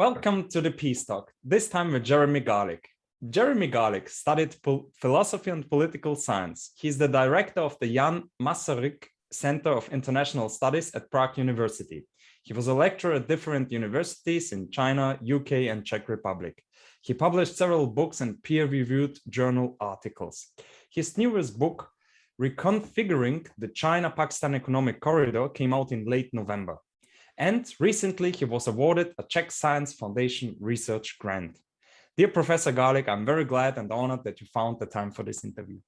Welcome to the Peace Talk, this time with Jeremy Garlick. Jeremy Garlick studied philosophy and political science. He's the director of the Jan Masaryk Center of International Studies at Prague University. He was a lecturer at different universities in China, UK, and Czech Republic. He published several books and peer-reviewed journal articles. His newest book, Reconfiguring the China-Pakistan Economic Corridor, came out in late November. And recently, he was awarded a Czech Science Foundation research grant. Dear Professor Garlick, I'm very glad and honored that you found the time for this interview.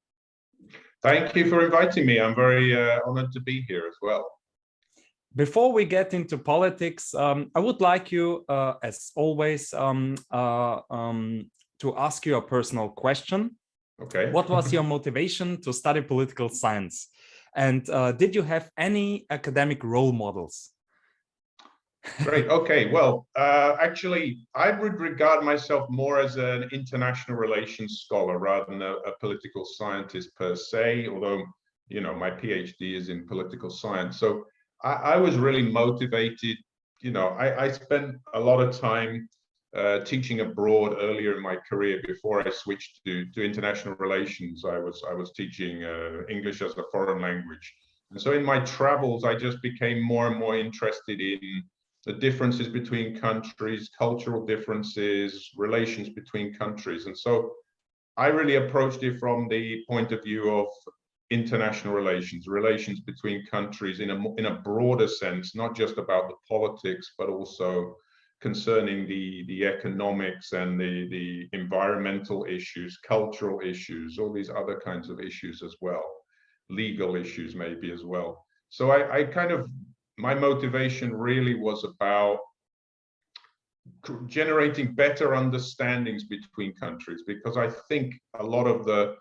Thank you for inviting me. I'm very honored to be here as well. Before we get into politics, I would like you, as always, to ask you a personal question. Okay. What was your motivation to study political science? And did you have any academic role models? Great. Okay. Well, actually, I would regard myself more as an international relations scholar rather than a political scientist per se, although, you know, my PhD is in political science. So I was really motivated. You know, I spent a lot of time teaching abroad earlier in my career before I switched to international relations. I was teaching English as a foreign language. And so in my travels, I just became more and more interested in the differences between countries, cultural differences, relations between countries. And so I really approached it from the point of view of international relations between countries in a broader sense, not just about the politics, but also concerning the economics and the environmental issues, cultural issues, all these other kinds of issues as well, legal issues maybe as well. So I kind of, my motivation really was about generating better understandings between countries, because I think a lot of the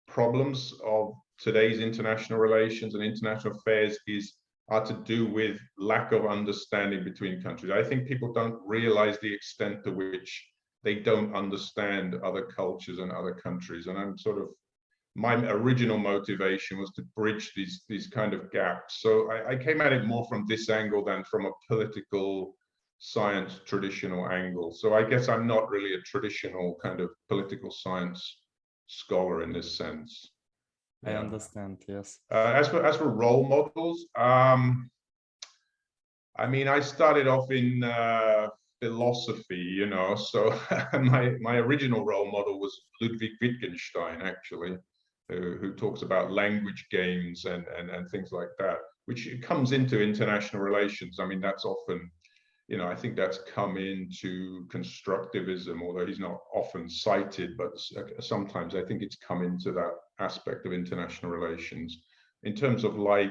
problems of today's international relations and international affairs are to do with lack of understanding between countries. I think people don't realize the extent to which they don't understand other cultures and other countries. And I'm sort of, my original motivation was to bridge these kind of gaps. So I came at it more from this angle than from a political science traditional angle. So I guess I'm not really a traditional kind of political science scholar in this sense. I understand, yes. As for role models, I mean, I started off in philosophy, you know, so my original role model was Ludwig Wittgenstein, actually, who talks about language games and things like that, which comes into international relations. I mean, that's often, you know, I think that's come into constructivism, although he's not often cited, but sometimes I think it's come into that aspect of international relations. In terms of like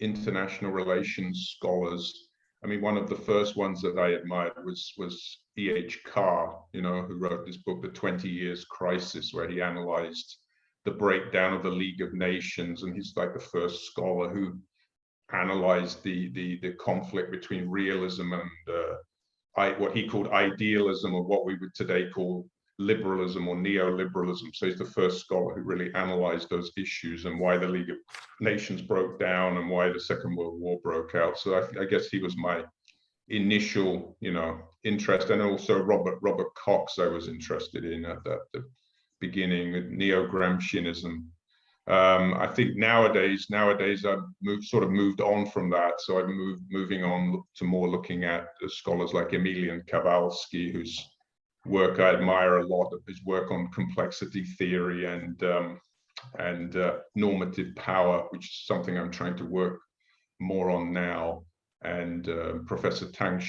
international relations scholars, I mean, one of the first ones that I admired was E.H. Carr, you know, who wrote this book, The 20 Years Crisis, where he analyzed the breakdown of the League of Nations, and he's like the first scholar who analyzed the conflict between realism and what he called idealism, or what we would today call liberalism or neoliberalism. So he's the first scholar who really analyzed those issues and why the League of Nations broke down and why the Second World War broke out. So I guess he was my initial, you know, interest. And also Robert Cox I was interested in at the beginning, with Neogramscianism. I think nowadays I've moved on from that. So I'm moving on to more looking at scholars like Emilian Kavalski, whose work I admire a lot, of his work on complexity theory and normative power, which is something I'm trying to work more on now. And Professor Tang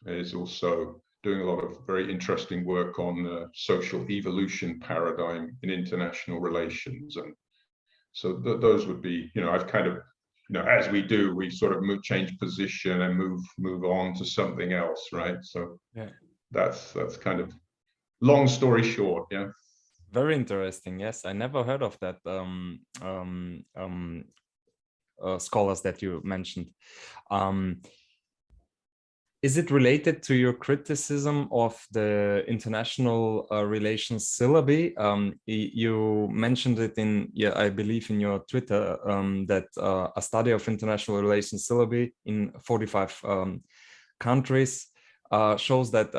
is also doing a lot of very interesting work on the social evolution paradigm in international relations. And so those would be, you know, I've kind of, you know, as we do, we sort of change position and move on to something else, right? So yeah, that's kind of long story short. Yeah. Very interesting. Yes, I never heard of that scholars that you mentioned. Is it related to your criticism of the international relations syllabi? You mentioned it in, I believe in your Twitter, that a study of international relations syllabi in 45 countries shows that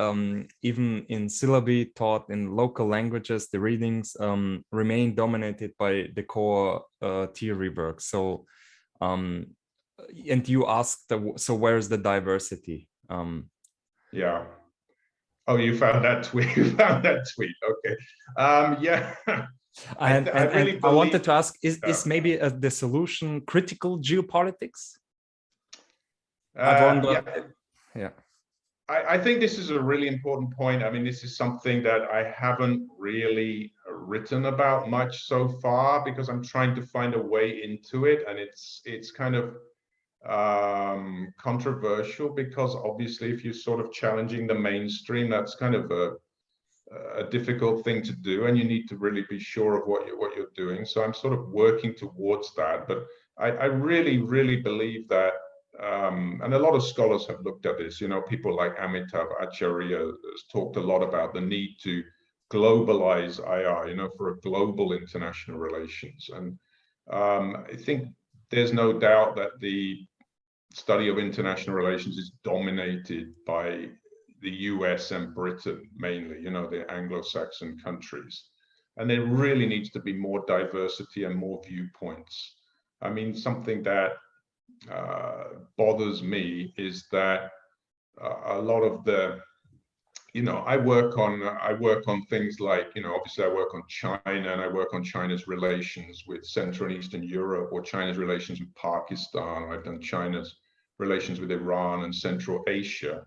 even in syllabi taught in local languages, the readings remain dominated by the core theory work. So, and you asked, so where's the diversity? Yeah. Oh, you found that tweet. You found that tweet. Okay. Yeah. And I really I wanted to ask: yeah. is maybe the solution critical geopolitics? I've wondered. Yeah. I think this is a really important point. I mean, this is something that I haven't really written about much so far because I'm trying to find a way into it, and it's kind of controversial because obviously, if you're sort of challenging the mainstream, that's kind of a difficult thing to do, and you need to really be sure of what you're doing. So I'm sort of working towards that, but I really believe that. And a lot of scholars have looked at this, you know, people like Amitav Acharya has talked a lot about the need to globalize IR, you know, for a global international relations. And I think there's no doubt that the study of international relations is dominated by the US and Britain mainly, you know, the Anglo-Saxon countries. And there really needs to be more diversity and more viewpoints. I mean, something that bothers me is that a lot of the, you know, I work on things like, you know, obviously I work on China and I work on China's relations with Central and Eastern Europe, or China's relations with Pakistan. I've done China's relations with Iran and Central Asia.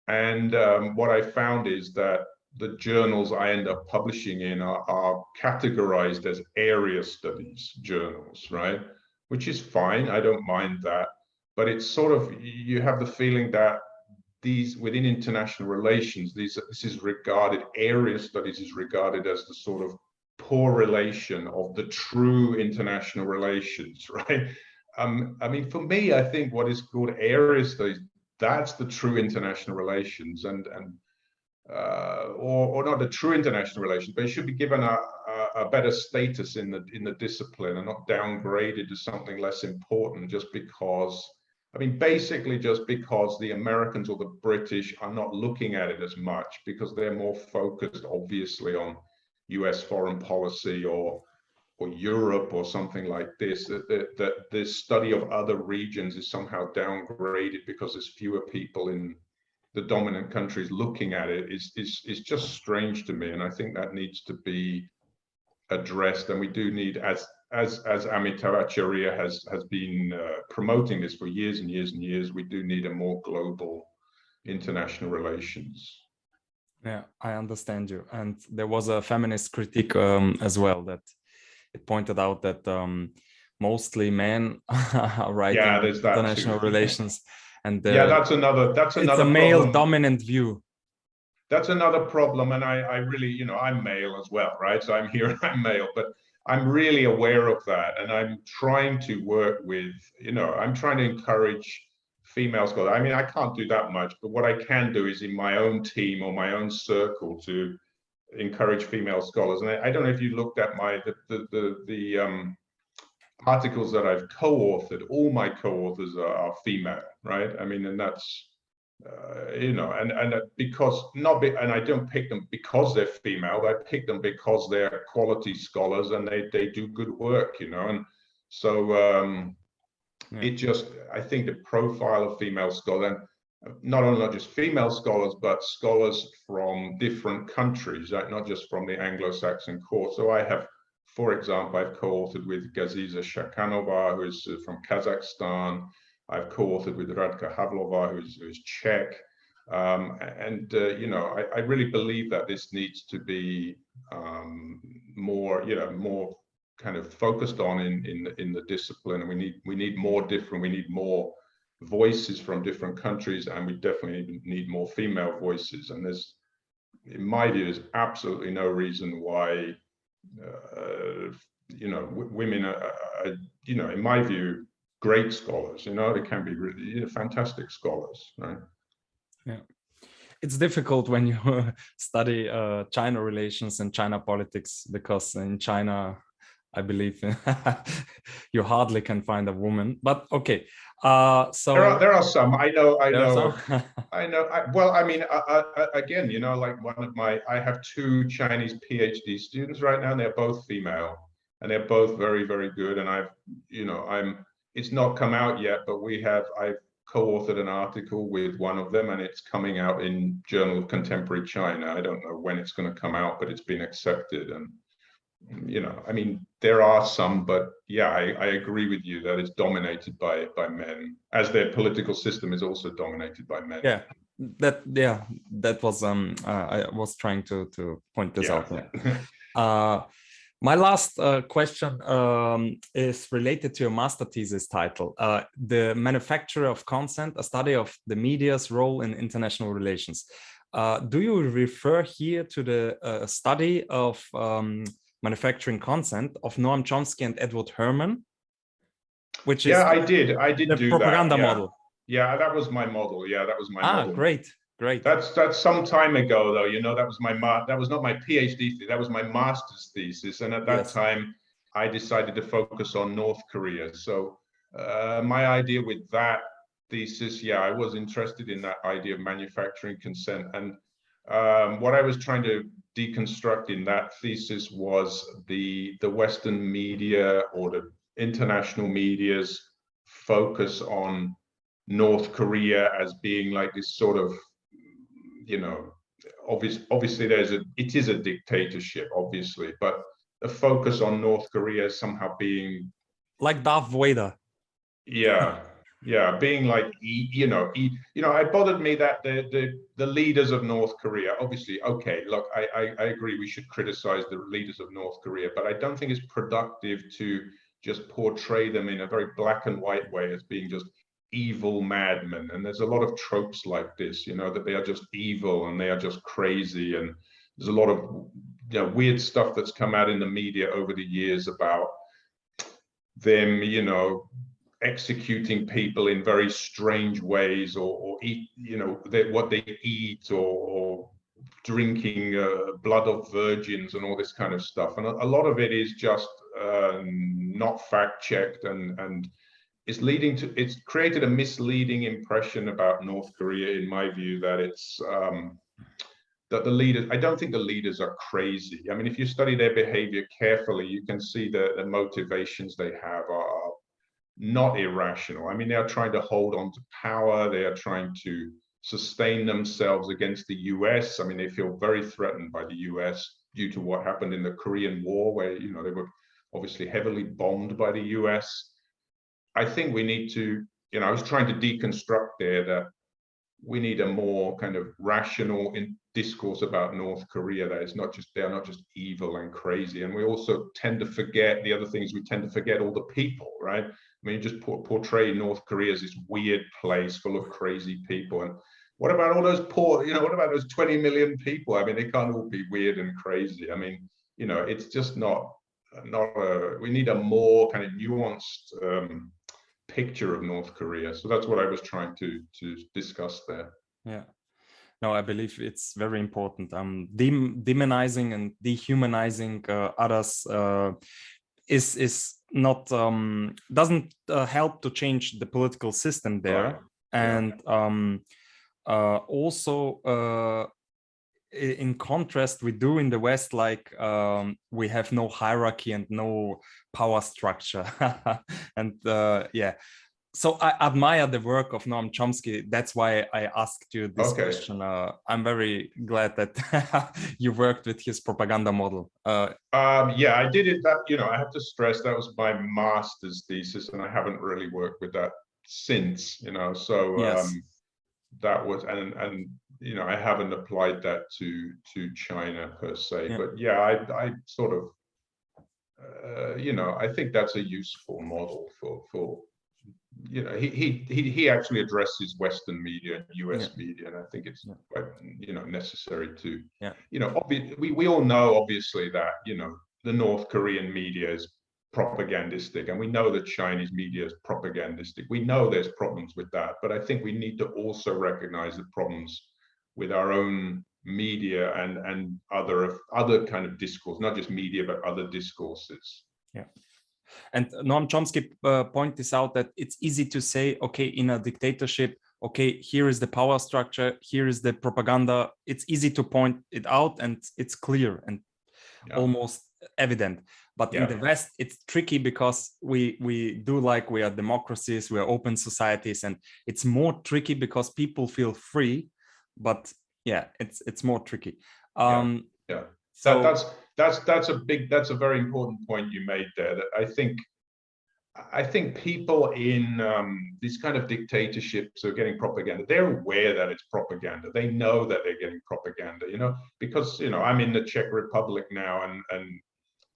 And what I found is that the journals I end up publishing in are categorized as area studies journals, right? Which is fine, I don't mind that. But it's sort of, you have the feeling that these, within international relations, this is regarded, area studies is regarded as the sort of poor relation of the true international relations, right? I mean, for me, I think what is called area studies, that's the true international relations, or not the true international relations, but it should be given a better status in the discipline and not downgraded to something less important just because, I mean, basically just because the Americans or the British are not looking at it as much because they're more focused, obviously, on US foreign policy or Europe or something like this, that this study of other regions is somehow downgraded because there's fewer people in the dominant countries looking at it is just strange to me. And I think that needs to be addressed. And we do need, as Amitav Acharya has been promoting this for years and years and years, we do need a more global international relations. Yeah, I understand you. And there was a feminist critique as well that it pointed out that mostly men are writing international relations, and yeah, that's another it's a male dominant view. That's another problem, and I really, you know, I'm male as well, right? So I'm here, I'm male, but I'm really aware of that, and I'm trying to work with, you know, I'm trying to encourage female scholars. I mean, I can't do that much, but what I can do is in my own team or my own circle to encourage female scholars. And I don't know if you looked at the articles that I've co-authored. All my co-authors are female, right? I mean, and that's you know, and because and I don't pick them because they're female. I pick them because they're quality scholars and they do good work, you know. And so it just, I think the profile of female scholars, not just female scholars, but scholars from different countries, right? Not just from the Anglo-Saxon court. So I have, for example, I've co-authored with Gaziza Shakhanova, who is from Kazakhstan. I've co-authored with Radka Havlova, who's Czech. You know, I really believe that this needs to be more, you know, more kind of focused on in the discipline. And we need more voices from different countries, and we definitely need more female voices. And there's, in my view, there's absolutely no reason why you know, women are, you know, in my view, great scholars. You know, they can be really, you know, fantastic scholars, right? Yeah, it's difficult when you study China relations and China politics, because in China I believe you hardly can find a woman, but okay. So there are some. I know. some. Well, I mean, again, you know, like I have two Chinese PhD students right now, and they're both female, and they're both very, very good. And it's not come out yet, but I've co-authored an article with one of them, and it's coming out in Journal of Contemporary China. I don't know when it's going to come out, but it's been accepted. And I mean, there are some, but yeah, I agree with you that it's dominated by men, as their political system is also dominated by men. Yeah, that was I was trying to point this out. My last question is related to your master thesis title, The Manufacture of Consent, a study of the media's role in international relations. Do you refer here to the study of manufacturing consent of Noam Chomsky and Edward Herman? Which is I did the do propaganda that. model. Yeah, that was my model. Yeah, that was my model. Great. That's some time ago, though. You know, that was not my PhD thesis. That was my master's thesis, and at that time, I decided to focus on North Korea. So my idea with that thesis, I was interested in that idea of manufacturing consent, and what I was trying to deconstruct in that thesis was the Western media or the international media's focus on North Korea as being like this sort of, obviously it is a dictatorship, obviously, but the focus on North Korea somehow being like Darth Vader. Being like, it bothered me that the leaders of North Korea, obviously, okay, look, I agree we should criticize the leaders of North Korea, but I don't think it's productive to just portray them in a very black and white way as being just evil madmen. And there's a lot of tropes like this, that they are just evil and they are just crazy. And there's a lot of weird stuff that's come out in the media over the years about them, executing people in very strange ways, or eat, what they eat, or drinking blood of virgins and all this kind of stuff. And a lot of it is just not fact-checked, and it's created a misleading impression about North Korea, in my view, that it's that the leaders, I don't think the leaders are crazy. I mean, if you study their behavior carefully, you can see the motivations they have are not irrational. I mean, they are trying to hold on to power. They are trying to sustain themselves against the US. I mean, they feel very threatened by the US due to what happened in the Korean War, where, they were obviously heavily bombed by the US. I think we need to, I was trying to deconstruct there that we need a more kind of rational discourse about North Korea that is not just, they are not just evil and crazy. And we also tend to forget, the other thing is we tend to forget all the people, right? I mean, just portray North Korea as this weird place full of crazy people. And what about all those poor, what about those 20 million people? I mean, they can't all be weird and crazy. I mean, it's just we need a more kind of nuanced picture of North Korea. So that's what I was trying to discuss there. Yeah. No, I believe it's very important. Demonizing and dehumanizing others is not doesn't help to change the political system there. Right. And also in contrast, we do in the West, like we have no hierarchy and no power structure. And so I admire the work of Noam Chomsky. That's why I asked you this question. I'm very glad that you worked with his propaganda model. I did it. That I have to stress that was my master's thesis, and I haven't really worked with that since. So yes. That was and I haven't applied that to China per se. Yeah. But I sort of I think that's a useful model for. He actually addresses Western media and US media, and I think it's quite necessary to we all know obviously that the North Korean media is propagandistic, and we know that Chinese media is propagandistic. We know there's problems with that, but I think we need to also recognize the problems with our own media and other kind of discourse, not just media but other discourses. Yeah. And Noam Chomsky pointed this out, that it's easy to say, okay, in a dictatorship, okay, here is the power structure, here is the propaganda. It's easy to point it out and it's clear and almost evident. But in the West, it's tricky because we do like we are democracies, we are open societies, and it's more tricky because people feel free. But yeah, it's more tricky. So that's a very important point you made there. That I think people in these kind of dictatorships are getting propaganda. They're aware that it's propaganda. They know that they're getting propaganda, because, I'm in the Czech Republic now, and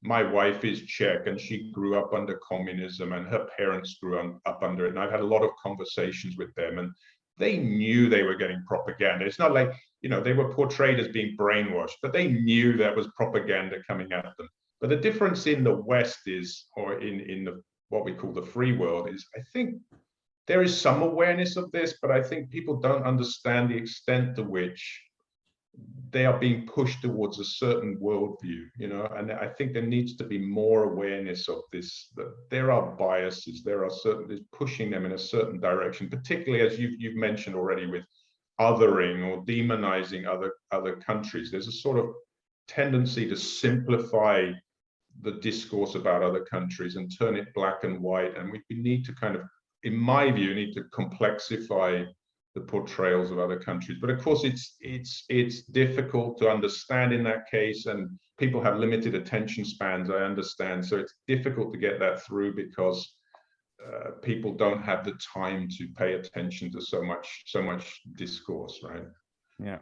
my wife is Czech, and she grew up under communism, and her parents grew up under it. And I've had a lot of conversations with them, and they knew they were getting propaganda. It's not like, they were portrayed as being brainwashed, but they knew that was propaganda coming at them. But the difference in the West is, or in the what we call the free world, is I think there is some awareness of this, but I think people don't understand the extent to which they are being pushed towards a certain worldview, and I think there needs to be more awareness of this, that there are biases, there are certain, pushing them in a certain direction, particularly as you've mentioned already, with othering or demonizing other countries. There's a sort of tendency to simplify the discourse about other countries and turn it black and white. And we need to kind of, in my view, need to complexify the portrayals of other countries. But of course, it's difficult to understand in that case, and people have limited attention spans, I understand. So it's difficult to get that through because people don't have the time to pay attention to so much discourse, right? Yeah.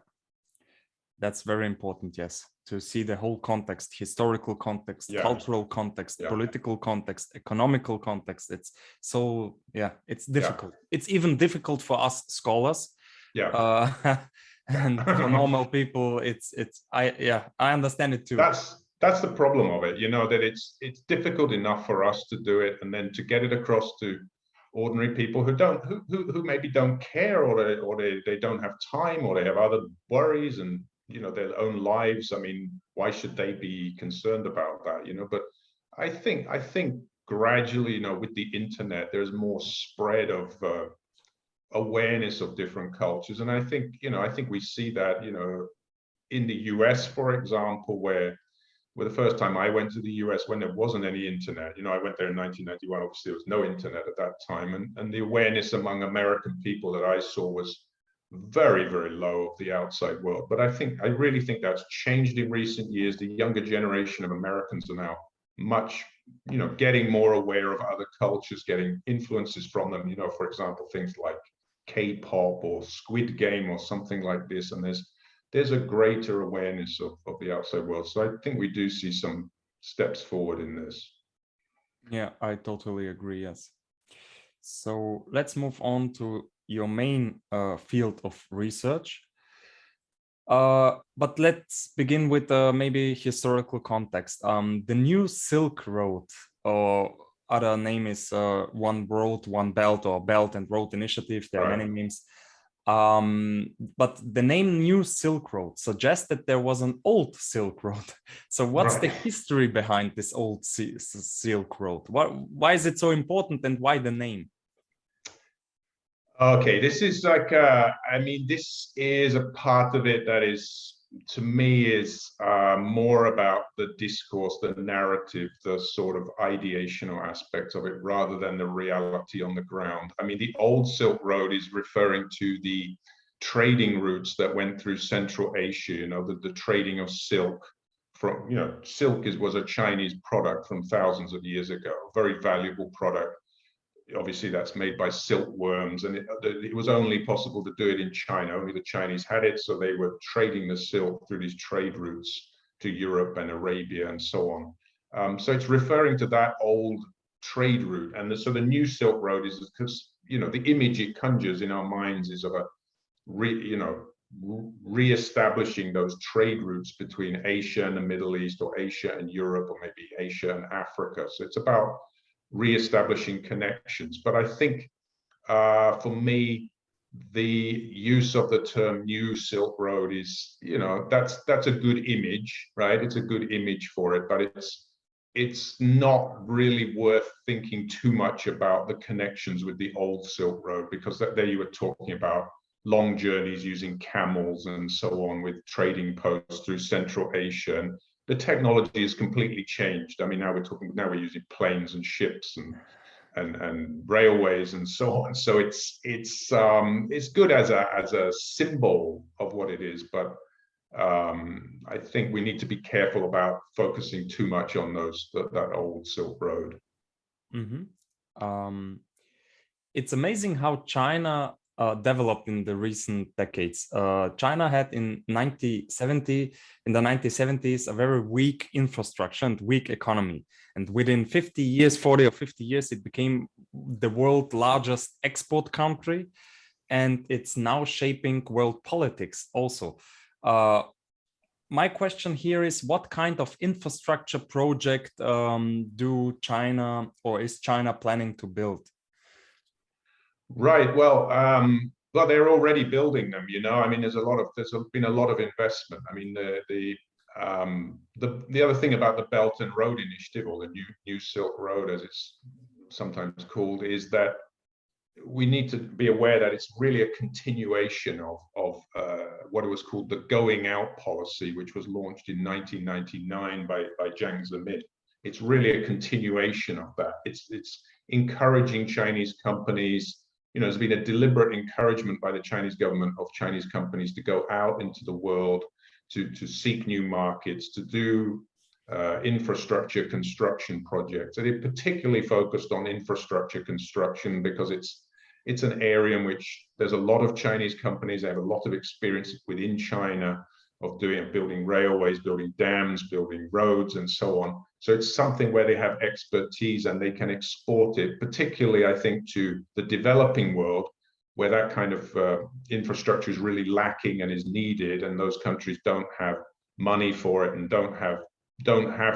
That's very important, yes, to see the whole context, historical context, cultural context, political context, economical context. It's so, it's difficult. It's even difficult for us scholars. And for normal people, I understand it too. That's the problem of it, that it's difficult enough for us to do it, and then to get it across to ordinary people who maybe don't care, or they don't have time, or they have other worries and their own lives. I mean, why should they be concerned about that? But I think gradually, with the internet, there's more spread of awareness of different cultures, and I think we see that in the US, for example, where the first time I went to the US, when there wasn't any internet, I went there in 1991. Obviously, there was no internet at that time, and the awareness among American people that I saw was very, very low of the outside world. But I really think that's changed in recent years. The younger generation of Americans are now much, getting more aware of other cultures, getting influences from them. For example, things like K-pop or Squid Game or something like this. And there's a greater awareness of the outside world. So I think we do see some steps forward in this. Yeah, I totally agree. Yes. So let's move on to your main field of research. But let's begin with maybe historical context. The New Silk Road, or other name is One Road, One Belt, or Belt and Road Initiative. There are many names. But the name New Silk Road suggests that there was an old Silk Road. So what's the history behind this old Silk Road? Why is it so important, and why the name? Okay, this is like, this is a part of it that is, to me, is more about the discourse, the narrative, the sort of ideational aspects of it, rather than the reality on the ground. I mean, the old Silk Road is referring to the trading routes that went through Central Asia, the trading of silk. From, silk was a Chinese product from thousands of years ago, a very valuable product. Obviously, that's made by silkworms, and it was only possible to do it in China. Only the Chinese had it, so they were trading the silk through these trade routes to Europe and Arabia and so on. So it's referring to that old trade route. And so the New Silk Road is because, the image it conjures in our minds is of a re-establishing those trade routes between Asia and the Middle East, or Asia and Europe, or maybe Asia and Africa. So it's about re-establishing connections. But I think for me, the use of the term New Silk Road is, that's a good image, right? It's a good image for it, but it's not really worth thinking too much about the connections with the old Silk Road, because there you were talking about long journeys using camels and so on, with trading posts through Central Asia. And the technology has completely changed. I mean, now we're using planes and ships and railways and so on. So it's good as a symbol of what it is, but I think we need to be careful about focusing too much on that old Silk Road. It's amazing how China developed in the recent decades. China had in the 1970s, a very weak infrastructure and weak economy. And within 40 or 50 years, it became the world's largest export country. And it's now shaping world politics also. My question here is, what kind of infrastructure project is China planning to build? Right. Well, they're already building them. I mean, there's been a lot of investment. I mean, the other thing about the Belt and Road Initiative, or the New Silk Road, as it's sometimes called, is that we need to be aware that it's really a continuation of what was called the Going Out policy, which was launched in 1999 by Jiang Zemin. It's really a continuation of that. It's encouraging Chinese companies. There's been a deliberate encouragement by the Chinese government of Chinese companies to go out into the world, to seek new markets, to do infrastructure construction projects. And it particularly focused on infrastructure construction because it's an area in which there's a lot of Chinese companies. They have a lot of experience within China of building railways, building dams, building roads, and so on. So it's something where they have expertise and they can export it, particularly, I think, to the developing world, where that kind of infrastructure is really lacking and is needed, and those countries don't have money for it and don't have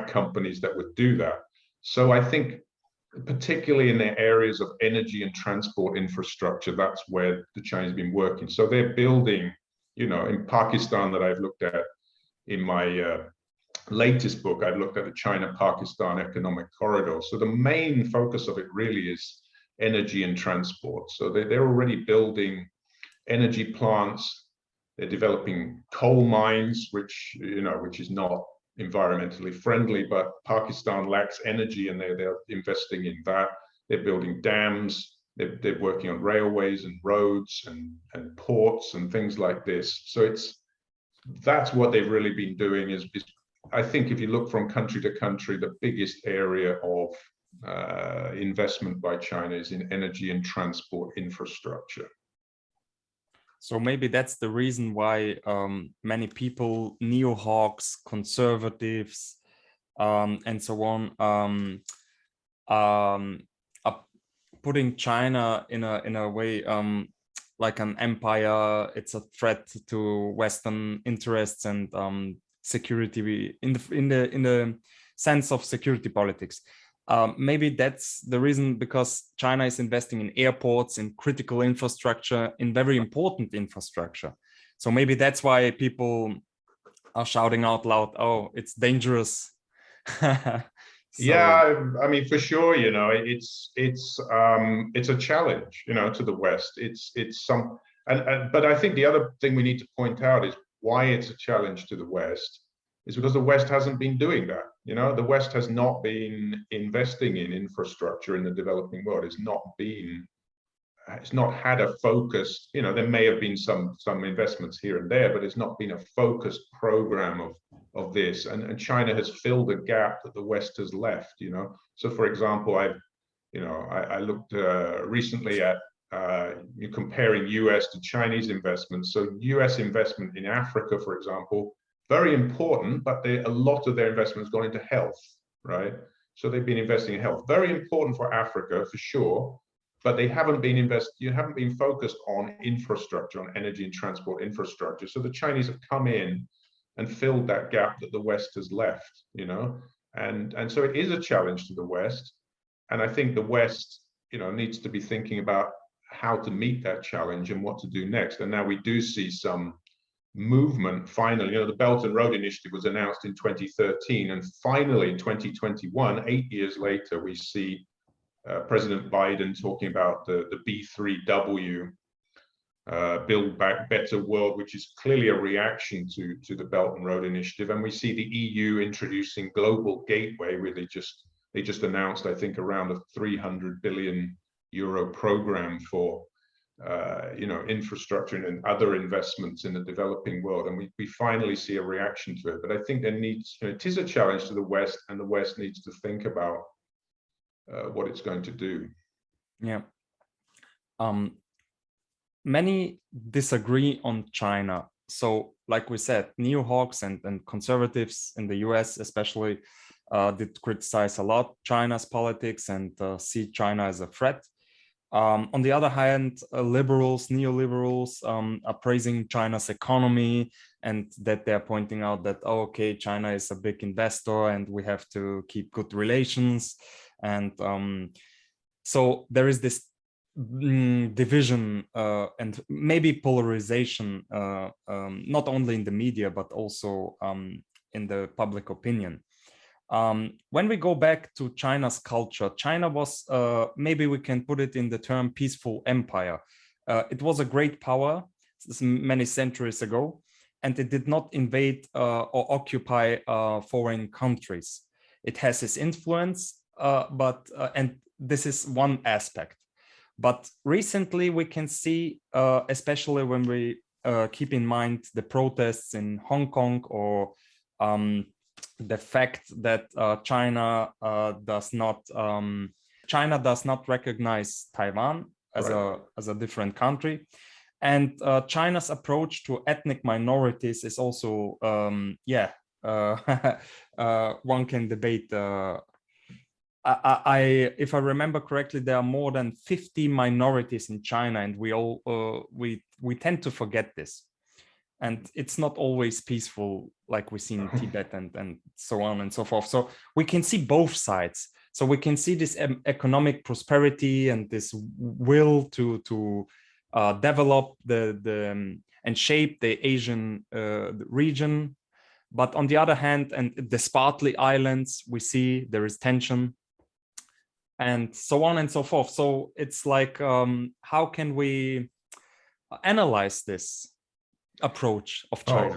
companies that would do that. So I think, particularly in the areas of energy and transport infrastructure, that's where the Chinese have been working. So they're building, in Pakistan, that I've looked at in my latest book, I've looked at the China-Pakistan economic corridor. So the main focus of it really is energy and transport. So they're already building energy plants. They're developing coal mines, which is not environmentally friendly, but Pakistan lacks energy and they're investing in that. They're building dams. They're working on railways and roads and ports and things like this. So that's what they've really been doing. Is I think if you look from country to country, the biggest area of investment by China is in energy and transport infrastructure. So maybe that's the reason why many people, neo-hawks, conservatives, and so on, are putting China in a way like an empire. It's a threat to Western interests and security in the sense of security politics. Maybe that's the reason, because China is investing in airports, in critical infrastructure, in very important infrastructure. So maybe that's why people are shouting out loud, "Oh, it's dangerous." Yeah, I mean, for sure, it's a challenge, to the West. But I think the other thing we need to point out is why it's a challenge to the West is because the West hasn't been doing that. The West has not been investing in infrastructure in the developing world. It's not had a focused, there may have been some investments here and there, but it's not been a focused program of this. And China has filled a gap that the West has left, So for example, I looked recently at comparing US to Chinese investments. So US investment in Africa, for example, very important, but a lot of their investment has gone into health, right? So they've been investing in health. Very important for Africa, for sure, but you haven't been focused on infrastructure, on energy and transport infrastructure. So the Chinese have come in and filled that gap that the West has left, and so it is a challenge to the West. And I think the West, needs to be thinking about how to meet that challenge and what to do next. And now we do see some movement finally, the Belt and Road Initiative was announced in 2013, and finally in 2021, 8 years later, we see President Biden talking about the B3W, Build Back Better World, which is clearly a reaction to the Belt and Road Initiative. And we see the EU introducing Global Gateway, where they just announced, I think, around a 300 billion euro program for infrastructure and other investments in the developing world. And we finally see a reaction to it. But I think there needs, it is a challenge to the West, and the West needs to think about what it's going to do. Yeah. Many disagree on China. So, like we said, neo-hawks and conservatives in the US especially did criticize a lot China's politics and see China as a threat. On the other hand, liberals, neoliberals are praising China's economy, and that they're pointing out that, oh, okay, China is a big investor and we have to keep good relations. And so there is this division and maybe polarization, not only in the media, but also in the public opinion. When we go back to China's culture, China was, maybe we can put it in the term peaceful empire. It was a great power many centuries ago, and it did not invade or occupy foreign countries. It has its influence, and this is one aspect. But recently we can see, especially when we keep in mind the protests in Hong Kong, or the fact that China does not recognize Taiwan as a different country, and China's approach to ethnic minorities is also one can debate. If I remember correctly, there are more than 50 minorities in China, and we tend to forget this. And it's not always peaceful, like we see in Tibet and so on and so forth. So we can see both sides. So we can see this economic prosperity and this will to develop and shape the Asian region. But on the other hand, and the SpartleyIslands, we see there is tension, and so on and so forth. So it's like, how can we analyze this approach of China?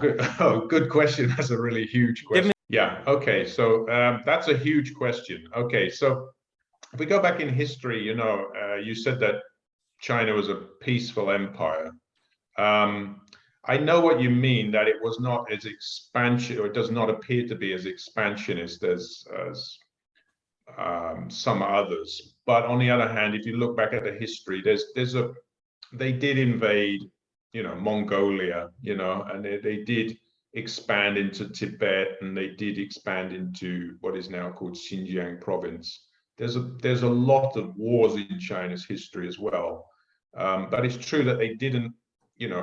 Good question. That's a really huge question. Yeah. Okay. So that's a huge question. Okay. So if we go back in history, you said that China was a peaceful empire. I know what you mean, that it was not as expansion, or it does not appear to be as expansionist as some others. But on the other hand, if you look back at the history, they did invade, Mongolia, and they did expand into Tibet, and they did expand into what is now called Xinjiang province. There's a lot of wars in China's history as well. But it's true that they didn't,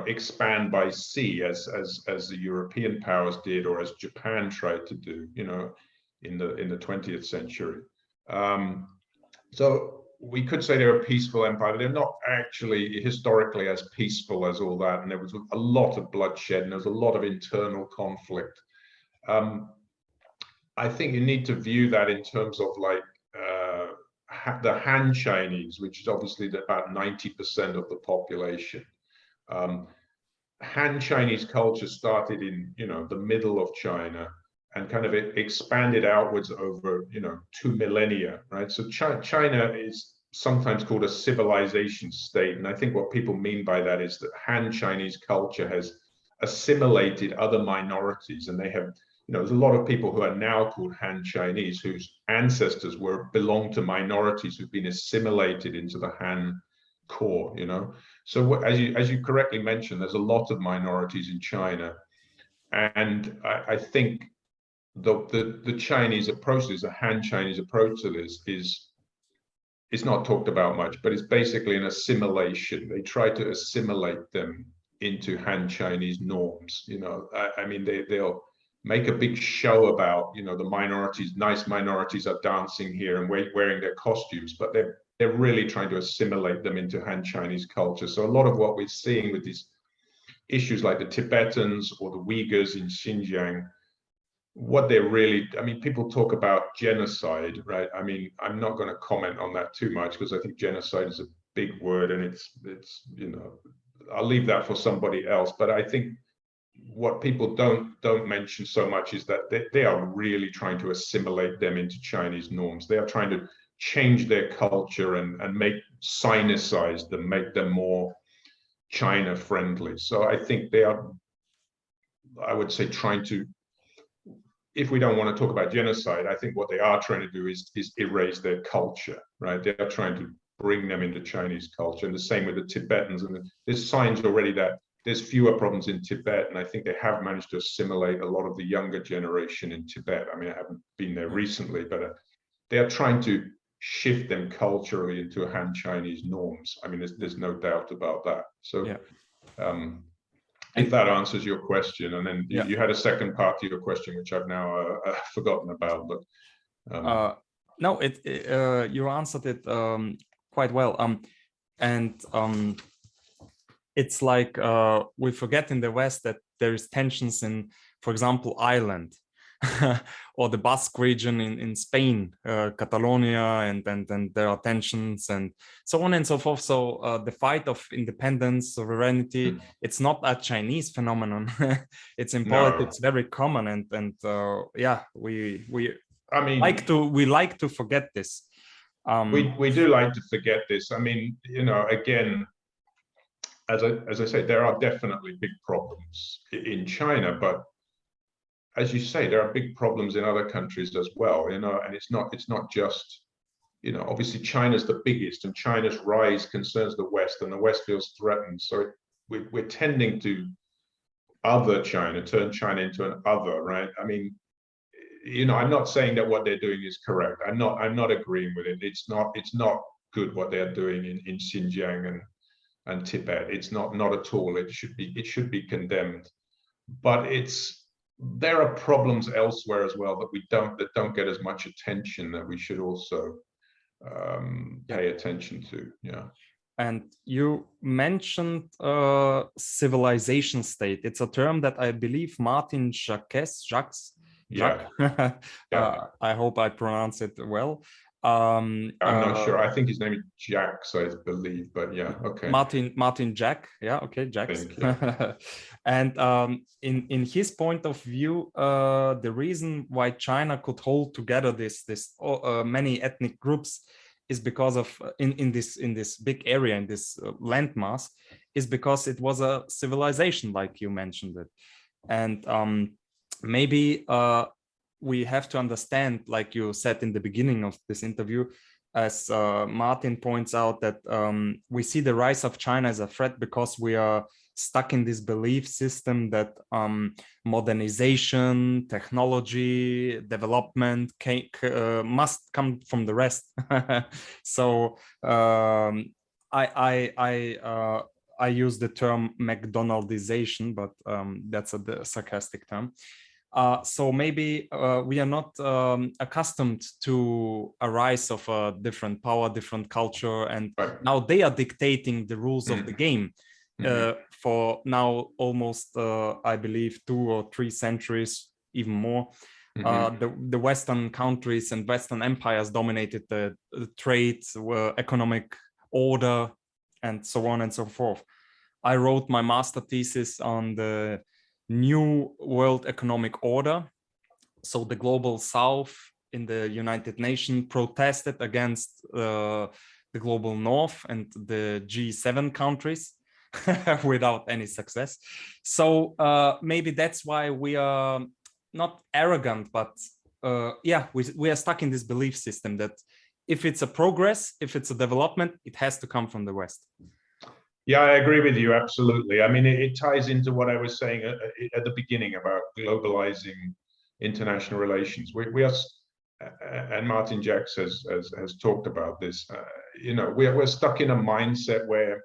expand by sea as the European powers did, or as Japan tried to do, in the 20th century. So we could say they're a peaceful empire, but they're not actually historically as peaceful as all that. And there was a lot of bloodshed, and there was a lot of internal conflict. I think you need to view that in terms of like the Han Chinese, which is obviously about 90% of the population. Han Chinese culture started in, the middle of China, and kind of expanded outwards over, 2 millennia, right? So China is sometimes called a civilization state. And I think what people mean by that is that Han Chinese culture has assimilated other minorities, and they have, there's a lot of people who are now called Han Chinese whose ancestors belong to minorities who've been assimilated into the Han core, So as you correctly mentioned, there's a lot of minorities in China. And I think the Chinese approach to this, the Han Chinese approach to this is not talked about much, but it's basically an assimilation. They try to assimilate them into Han Chinese norms. I mean, they'll make a big show about, the minorities, nice minorities are dancing here and wearing their costumes, but they're really trying to assimilate them into Han Chinese culture. So a lot of what we're seeing with these issues like the Tibetans or the Uyghurs in Xinjiang, what they're really, I mean, people talk about genocide, right? I mean, I'm not going to comment on that too much because I think genocide is a big word, and it's you know, I'll leave that for somebody else. But I think what people don't mention so much is that they are really trying to assimilate them into Chinese norms. They are trying to change their culture and make sinicize them, make them more China friendly. So I think they are, I would say, trying to, if we don't want to talk about genocide, I think what they are trying to do is erase their culture, right? They are trying to bring them into Chinese culture, and the same with the Tibetans. And there's signs already that there's fewer problems in Tibet, and I think they have managed to assimilate a lot of the younger generation in Tibet. I mean, I haven't been there recently, but they are trying to shift them culturally into Han Chinese norms. I mean, there's no doubt about that. So, if that answers your question, and then you had a second part to your question, which I've now forgotten about. But no, you answered it quite well. It's like we forget in the West that there is tensions in, for example, Ireland or the Basque region in Spain, Catalonia, and there are tensions and so on and so forth. So the fight of independence, sovereignty, it's not a Chinese phenomenon. It's in politics very common, and we like to forget this. We do like to forget this. I mean, you know, again, as I say, there are definitely big problems in China, but as you say, there are big problems in other countries as well, you know, and it's not just, you know, obviously China's the biggest, and China's rise concerns the West, and the West feels threatened. So we're tending to other China, turn China into an other, right? I mean, you know, I'm not saying that what they're doing is correct. I'm not agreeing with it. It's not good what they're doing in Xinjiang and Tibet. It's not at all. It should be condemned. But there are problems elsewhere as well that don't get as much attention, that we should also pay attention to. Yeah. And you mentioned civilization state. It's a term that I believe Martin Jacques. I hope I pronounce it well. I'm not sure. I think his name is Jacques, I believe, but yeah, okay. Martin Jack, yeah, okay, Jacques. And in his point of view, the reason why China could hold together this many ethnic groups is because of in this big area, in this landmass, is because it was a civilization, like you mentioned it, and maybe we have to understand, like you said in the beginning of this interview, as Martin points out, that we see the rise of China as a threat because we are stuck in this belief system that modernization, technology, development must come from the rest. So I use the term McDonaldization, but that's a sarcastic term. So maybe we are not accustomed to a rise of a different power, different culture, and now they are dictating the rules of the game for now almost, I believe, 2 or 3 centuries, even more. The Western countries and Western empires dominated the trade, economic order, and so on and so forth. I wrote my master thesis on the New World Economic Order. So the global South in the United Nations protested against the global North and the G7 countries without any success. So maybe that's why we are not arrogant, but we are stuck in this belief system that if it's a progress, if it's a development, it has to come from the West. Yeah, I agree with you, absolutely. I mean, it ties into what I was saying at the beginning about globalizing international relations. We are, and Martin Jacques has talked about this, you know, we're stuck in a mindset where,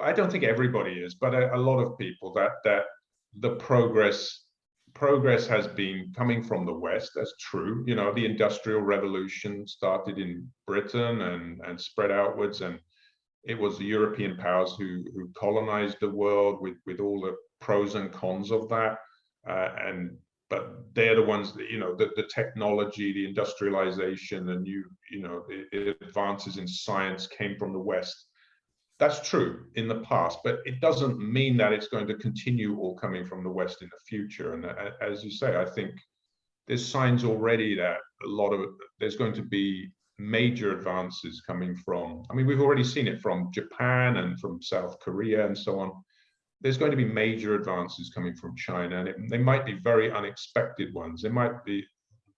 I don't think everybody is, but a lot of people, that the progress has been coming from the West. That's true. You know, the Industrial Revolution started in Britain and spread outwards, and it was the European powers who colonized the world with all the pros and cons of that. But they're the ones that, the technology, the industrialization, the new, the advances in science came from the West. That's true in the past, but it doesn't mean that it's going to continue all coming from the West in the future. And as you say, I think there's signs already that there's going to be major advances coming from, we've already seen it from Japan and from South Korea and so on. There's going to be major advances coming from China, and they might be very unexpected ones. They might be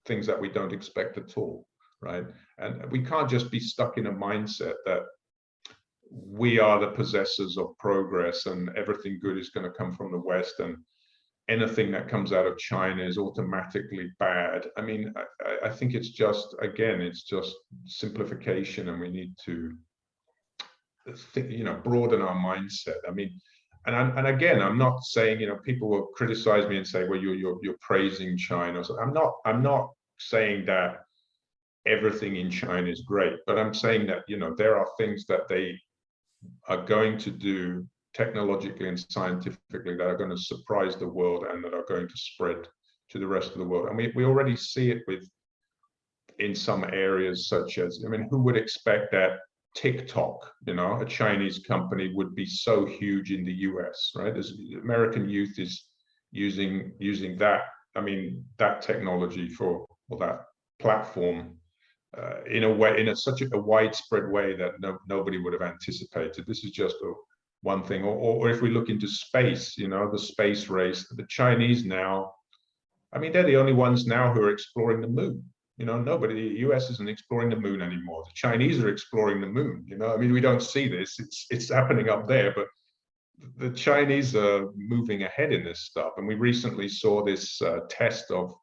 things that we don't expect at all, right? And we can't just be stuck in a mindset that we are the possessors of progress and everything good is going to come from the West, and anything that comes out of China is automatically bad. I think it's just, again, it's just simplification, and we need to broaden our mindset. And again, I'm not saying, people will criticize me and say, well, you're praising China. So I'm not saying that everything in China is great, but I'm saying that, there are things that they are going to do technologically and scientifically that are going to surprise the world and that are going to spread to the rest of the world. And we already see it in some areas, such as, who would expect that TikTok, a Chinese company, would be so huge in the US, right? American youth is using that, that technology or that platform in a way, in such a widespread way that nobody would have anticipated. This is just one thing. Or if we look into space, the space race, the Chinese now, they're the only ones now who are exploring the moon. Nobody, the US isn't exploring the moon anymore. The Chinese are exploring the moon. We don't see this. It's happening up there, but the Chinese are moving ahead in this stuff. And we recently saw this test of,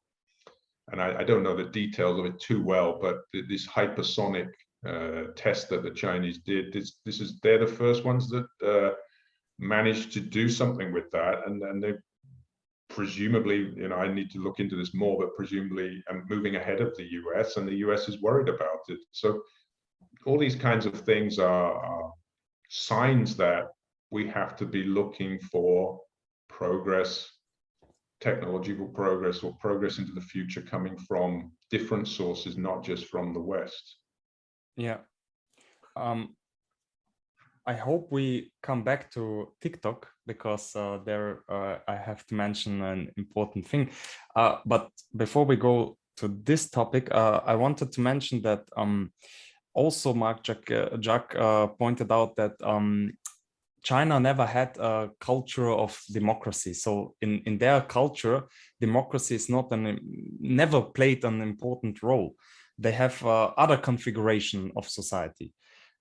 and I don't know the details of it too well, but this hypersonic test that the Chinese did. They're the first ones that managed to do something with that, and they presumably, I need to look into this more, but presumably moving ahead of the US, and the US is worried about it. So all these kinds of things are signs that we have to be looking for progress, technological progress, or progress into the future coming from different sources, not just from the West. Yeah. I hope we come back to TikTok, because there I have to mention an important thing. But before we go to this topic, I wanted to mention that also Jacques pointed out that China never had a culture of democracy. So in their culture, democracy is never played an important role. They have other configuration of society.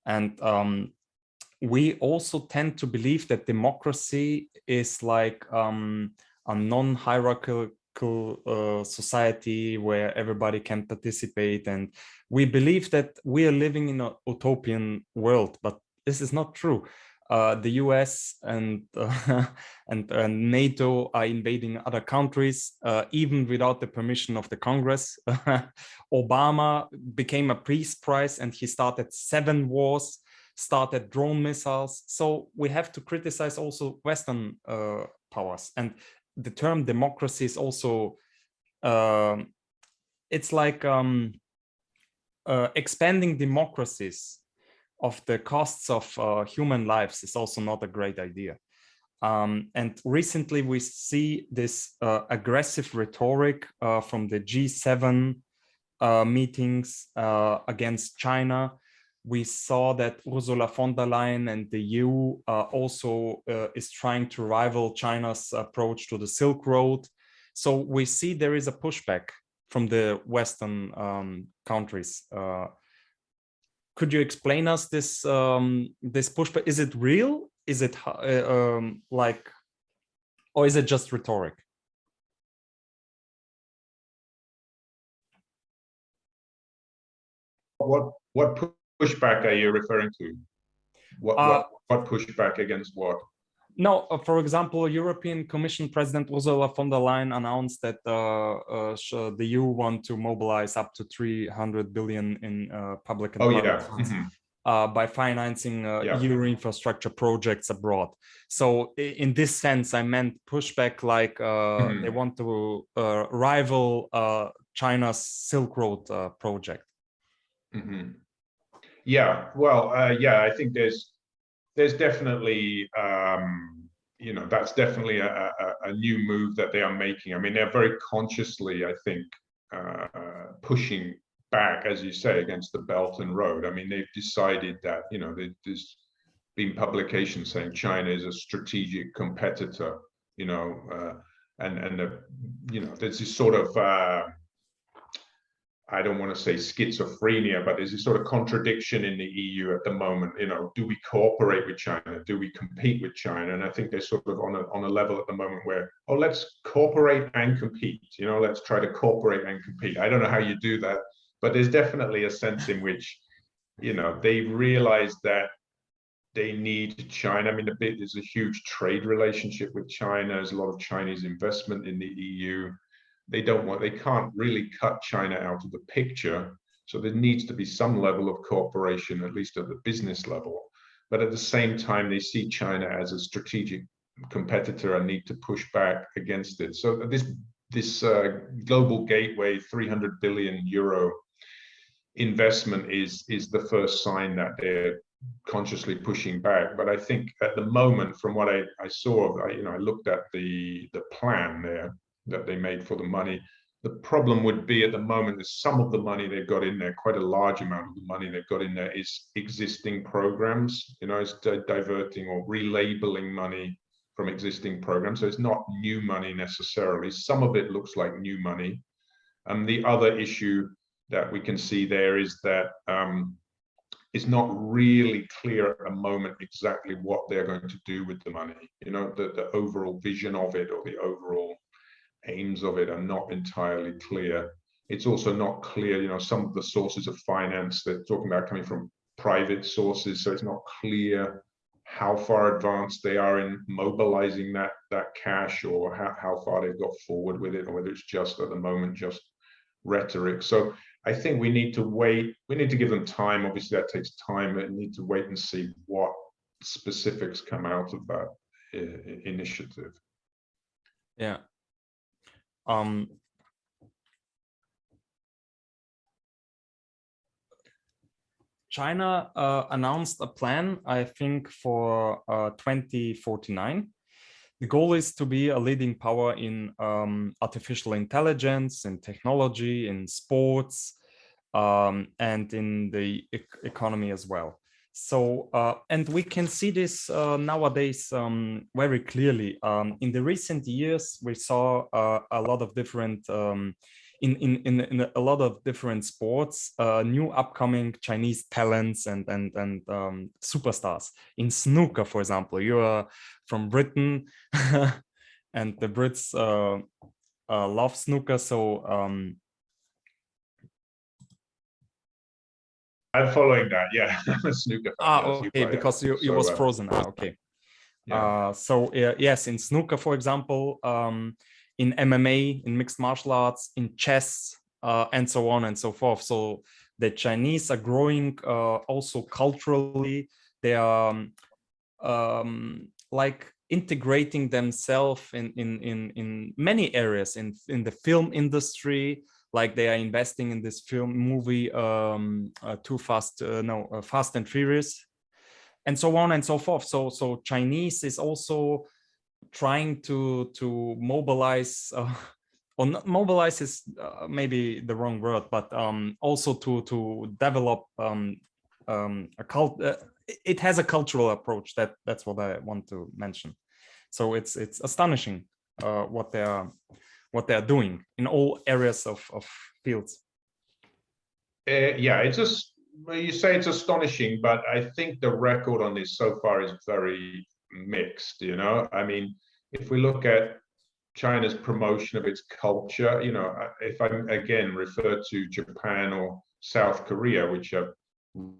And we also tend to believe that democracy is like a non-hierarchical society where everybody can participate. And we believe that we are living in an utopian world, but this is not true. The US and NATO are invading other countries, even without the permission of the Congress. Obama became a peace prize, and he started 7 wars, started drone missiles. So we have to criticize also Western powers. And the term democracy is also, it's like expanding democracies of the costs of human lives is also not a great idea. And recently we see this aggressive rhetoric from the G7 meetings against China. We saw that Ursula von der Leyen and the EU also is trying to rival China's approach to the Silk Road. So we see there is a pushback from the Western countries. Could you explain us this this pushback? Is it real? Is it or is it just rhetoric? What pushback are you referring to? What pushback against what? No, for example, European Commission President Ursula von der Leyen announced that the EU want to mobilize up to 300 billion in public and private funds. by financing EU infrastructure projects abroad. So in this sense, I meant pushback like they want to rival China's Silk Road project. Yeah, well, I think there's definitely that's definitely a new move that they are making. I mean, they're very consciously, I think, pushing back, as you say, against the Belt and Road. I mean, they've decided that, there's been publications saying China is a strategic competitor, and there's this sort of, I don't want to say schizophrenia, but there's this sort of contradiction in the EU at the moment. Do we cooperate with China? Do we compete with China? And I think they're sort of on a level at the moment where, let's cooperate and compete. Let's try to cooperate and compete. I don't know how you do that, but there's definitely a sense in which, they realize that they need China. I mean, there's a huge trade relationship with China. There's a lot of Chinese investment in the EU. They can't really cut China out of the picture. So there needs to be some level of cooperation, at least at the business level. But at the same time, they see China as a strategic competitor and need to push back against it. So this global gateway, 300 billion euro investment is the first sign that they're consciously pushing back. But I think at the moment, from what I saw, I looked at the plan there that they made for the money. The problem would be at the moment is some of the money they've got in there, quite a large amount of the money they've got in there is existing programs. It's diverting or relabeling money from existing programs. So it's not new money necessarily. Some of it looks like new money. And the other issue that we can see there is that it's not really clear at the moment exactly what they're going to do with the money. The overall vision of it or the overall aims of it are not entirely clear. It's also not clear, some of the sources of finance they're talking about coming from private sources, so it's not clear how far advanced they are in mobilizing that cash, or how far they've got forward with it, or whether it's just at the moment just rhetoric. So I think we need to wait. We need to give them time. Obviously, that takes time, but we need to wait and see what specifics come out of that initiative. Yeah. China announced a plan, I think, for 2049. The goal is to be a leading power in artificial intelligence, in technology, in sports, and in the economy as well. So, and we can see this nowadays very clearly. In the recent years, we saw a lot of different, in a lot of different sports, new upcoming Chinese talents and superstars. In snooker, for example, you are from Britain, and the Brits love snooker. So I'm following that. Yeah, snooker. Okay, because you was frozen. Okay. Yeah. Yes, in snooker, for example, in MMA, in mixed martial arts, in chess, and so on and so forth. So the Chinese are growing also culturally. They are like integrating themselves in many areas in the film industry. Like they are investing in this movie Fast and Furious, and so on and so forth. So Chinese is also trying to mobilize, or not mobilize is maybe the wrong word, but also to develop a cult. It has a cultural approach. That's what I want to mention. So it's astonishing what they are doing in all areas of fields. Yeah, it's just, you say it's astonishing, but I think the record on this so far is very mixed. I mean, if we look at China's promotion of its culture, if I again refer to Japan or South Korea, which have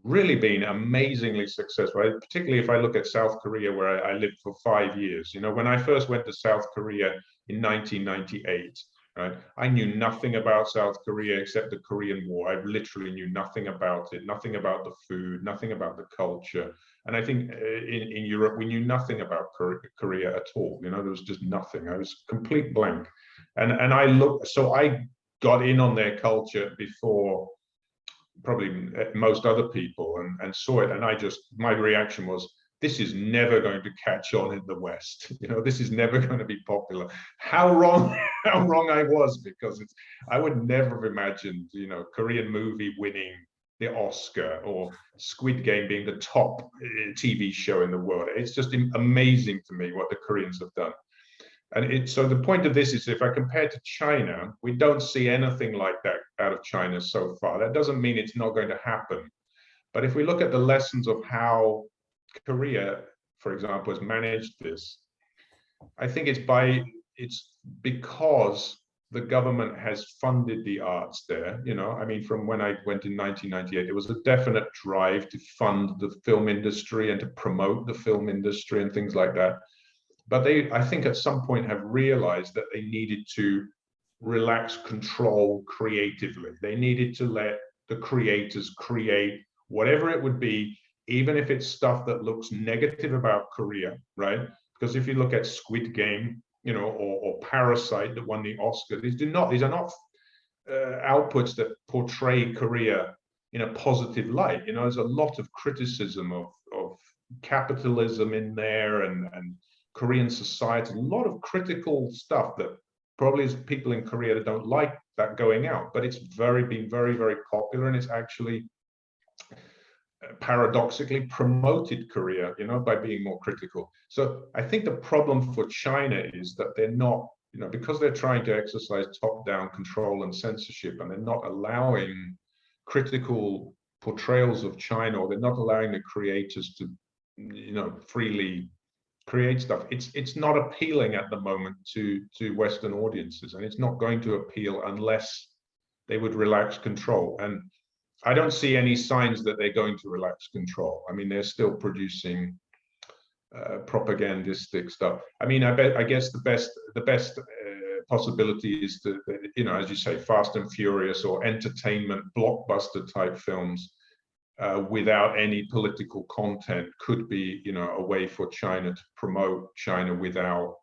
really been amazingly successful, particularly if I look at South Korea, where I lived for 5 years. When I first went to South Korea in 1998, right? I knew nothing about South Korea except the Korean War. I literally knew nothing about it, nothing about the food, nothing about the culture. And I think in Europe, we knew nothing about Korea at all. You know, there was just nothing. I was complete blank. And so I got in on their culture before probably most other people and saw it. And my reaction was, this is never going to catch on in the West. You know, this is never going to be popular. How wrong I was, because I would never have imagined, you know, Korean movie winning the Oscar or Squid Game being the top TV show in the world. It's just amazing to me what the Koreans have done. And so the point of this is, if I compare to China, we don't see anything like that out of China so far. That doesn't mean it's not going to happen. But if we look at the lessons of how Korea, for example, has managed this, I think it's because the government has funded the arts there. You know, I mean, from when I went in 1998, it was a definite drive to fund the film industry and to promote the film industry and things like that. But I think at some point have realized that they needed to relax control creatively. They needed to let the creators create whatever it would be, even if it's stuff that looks negative about Korea, right? Because if you look at Squid Game, you know, or Parasite that won the Oscar, these are not outputs that portray Korea in a positive light. You know, there's a lot of criticism of capitalism in there and Korean society, a lot of critical stuff that probably is people in Korea that don't like that going out, but it's been very, very popular, and it's actually paradoxically promoted Korea, you know, by being more critical. So I think the problem for China is that they're not, you know, because they're trying to exercise top-down control and censorship, and they're not allowing critical portrayals of China, or they're not allowing the creators to, you know, freely create stuff. It's not appealing at the moment to Western audiences, and it's not going to appeal unless they would relax control. And I don't see any signs that they're going to relax control. I mean, they're still producing propagandistic stuff. I mean, I guess the best possibility is to, you know, as you say, Fast and Furious or entertainment blockbuster type films without any political content could be, you know, a way for China to promote China without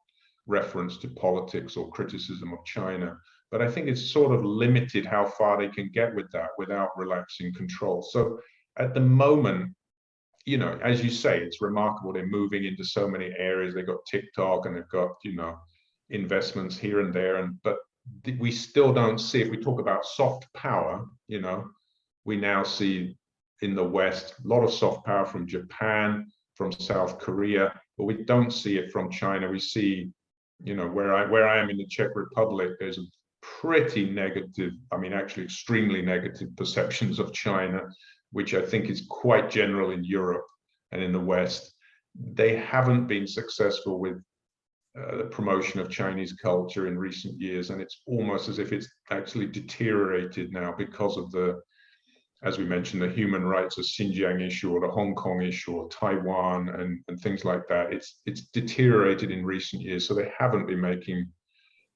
reference to politics or criticism of China. But I think it's sort of limited how far they can get with that without relaxing control. So at the moment, you know, as you say, it's remarkable. They're moving into so many areas. They've got TikTok and they've got, you know, investments here and there. But we still don't see, if we talk about soft power, you know, we now see in the West a lot of soft power from Japan, from South Korea, but we don't see it from China. We see, you know, where I am in the Czech Republic, there's a pretty negative, I mean, actually extremely negative perceptions of China, which I think is quite general in Europe and in the West. They haven't been successful with the promotion of Chinese culture in recent years, and it's almost as if it's actually deteriorated now because of the, as we mentioned, the human rights, the Xinjiang issue or the Hong Kong issue or Taiwan and things like that. It's deteriorated in recent years, so they haven't been making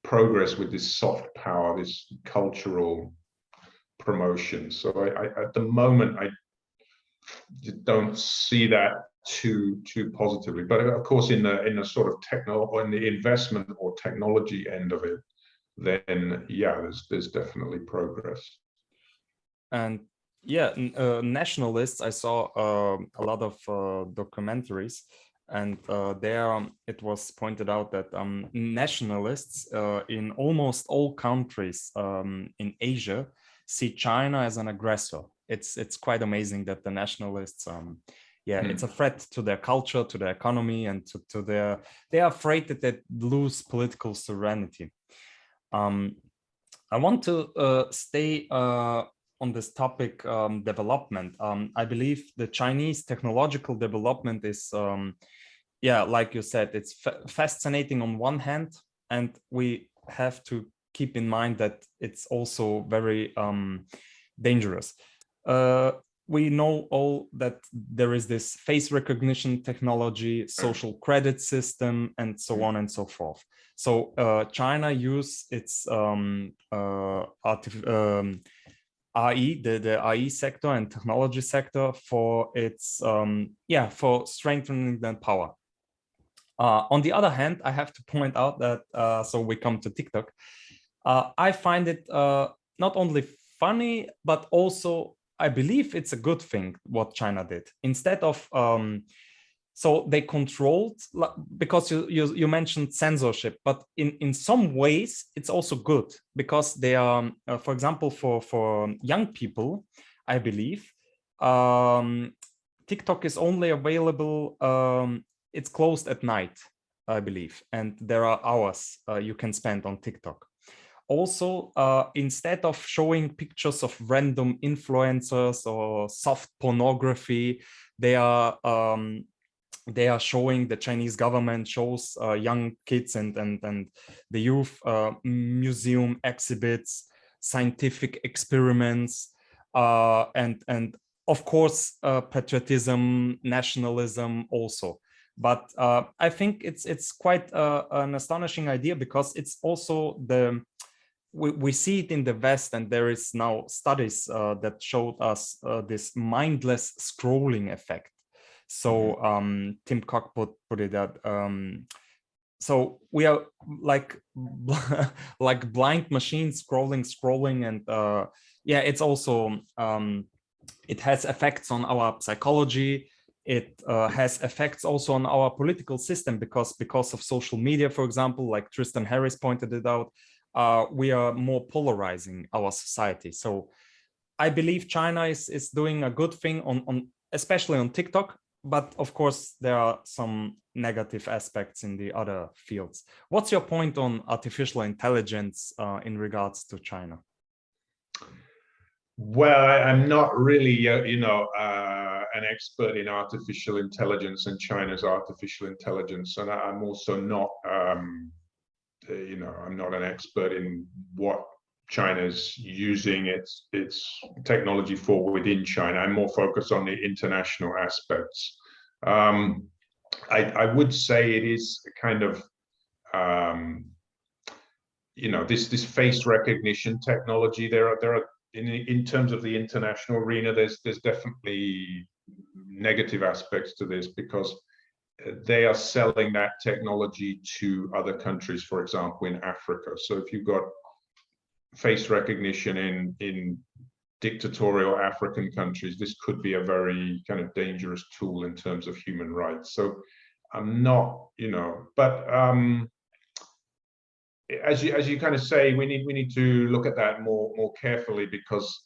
progress with this soft power, this cultural promotion. So I at the moment, I don't see that too positively. But of course, in the sort of in the investment or technology end of it, then yeah, there's definitely progress. And yeah, nationalists, I saw a lot of documentaries, and there it was pointed out that nationalists in almost all countries in Asia see China as an aggressor. It's quite amazing that the nationalists, it's a threat to their culture, to their economy, and to their, they are afraid that they lose political sovereignty. I want to stay on this topic, development. I believe the Chinese technological development is, like you said, it's fascinating on one hand, and we have to keep in mind that it's also very dangerous. we know all that there is this face recognition technology, social credit system, and so on and so forth. So China used its AI, the AI sector and technology sector for its for strengthening that power. On the other hand, I have to point out that so we come to TikTok. I find it not only funny, but also I believe it's a good thing what China did. Instead of so they controlled, because you mentioned censorship, but in some ways it's also good, because they are, for example, for young people, I believe, TikTok is only available. It's closed at night, I believe, and there are hours you can spend on TikTok. Also, instead of showing pictures of random influencers or soft pornography, they are showing, the Chinese government shows young kids and the youth museum exhibits, scientific experiments, and of course patriotism, nationalism also. But I think it's quite an astonishing idea, because it's also we see it in the West, and there is now studies that showed us this mindless scrolling effect. So Tim Cook put it that so we are like like blind machines scrolling, and it's also it has effects on our psychology. It has effects also on our political system, because of social media, for example, like Tristan Harris pointed it out. We are more polarizing our society. So I believe China is doing a good thing on especially on TikTok, but of course there are some negative aspects in the other fields. What's your point on artificial intelligence in regards to China? Well, I'm not really, an expert in artificial intelligence and China's artificial intelligence, and I'm also not, I'm not an expert in what China's using its technology for within China. I'm more focused on the international aspects. I would say it is kind of, this face recognition technology. There are in terms of the international arena, there's definitely negative aspects to this, because they are selling that technology to other countries, for example, in Africa. So if you've got face recognition in dictatorial African countries, this could be a very kind of dangerous tool in terms of human rights. So I'm not, but as you kind of say, we need to look at that more carefully, because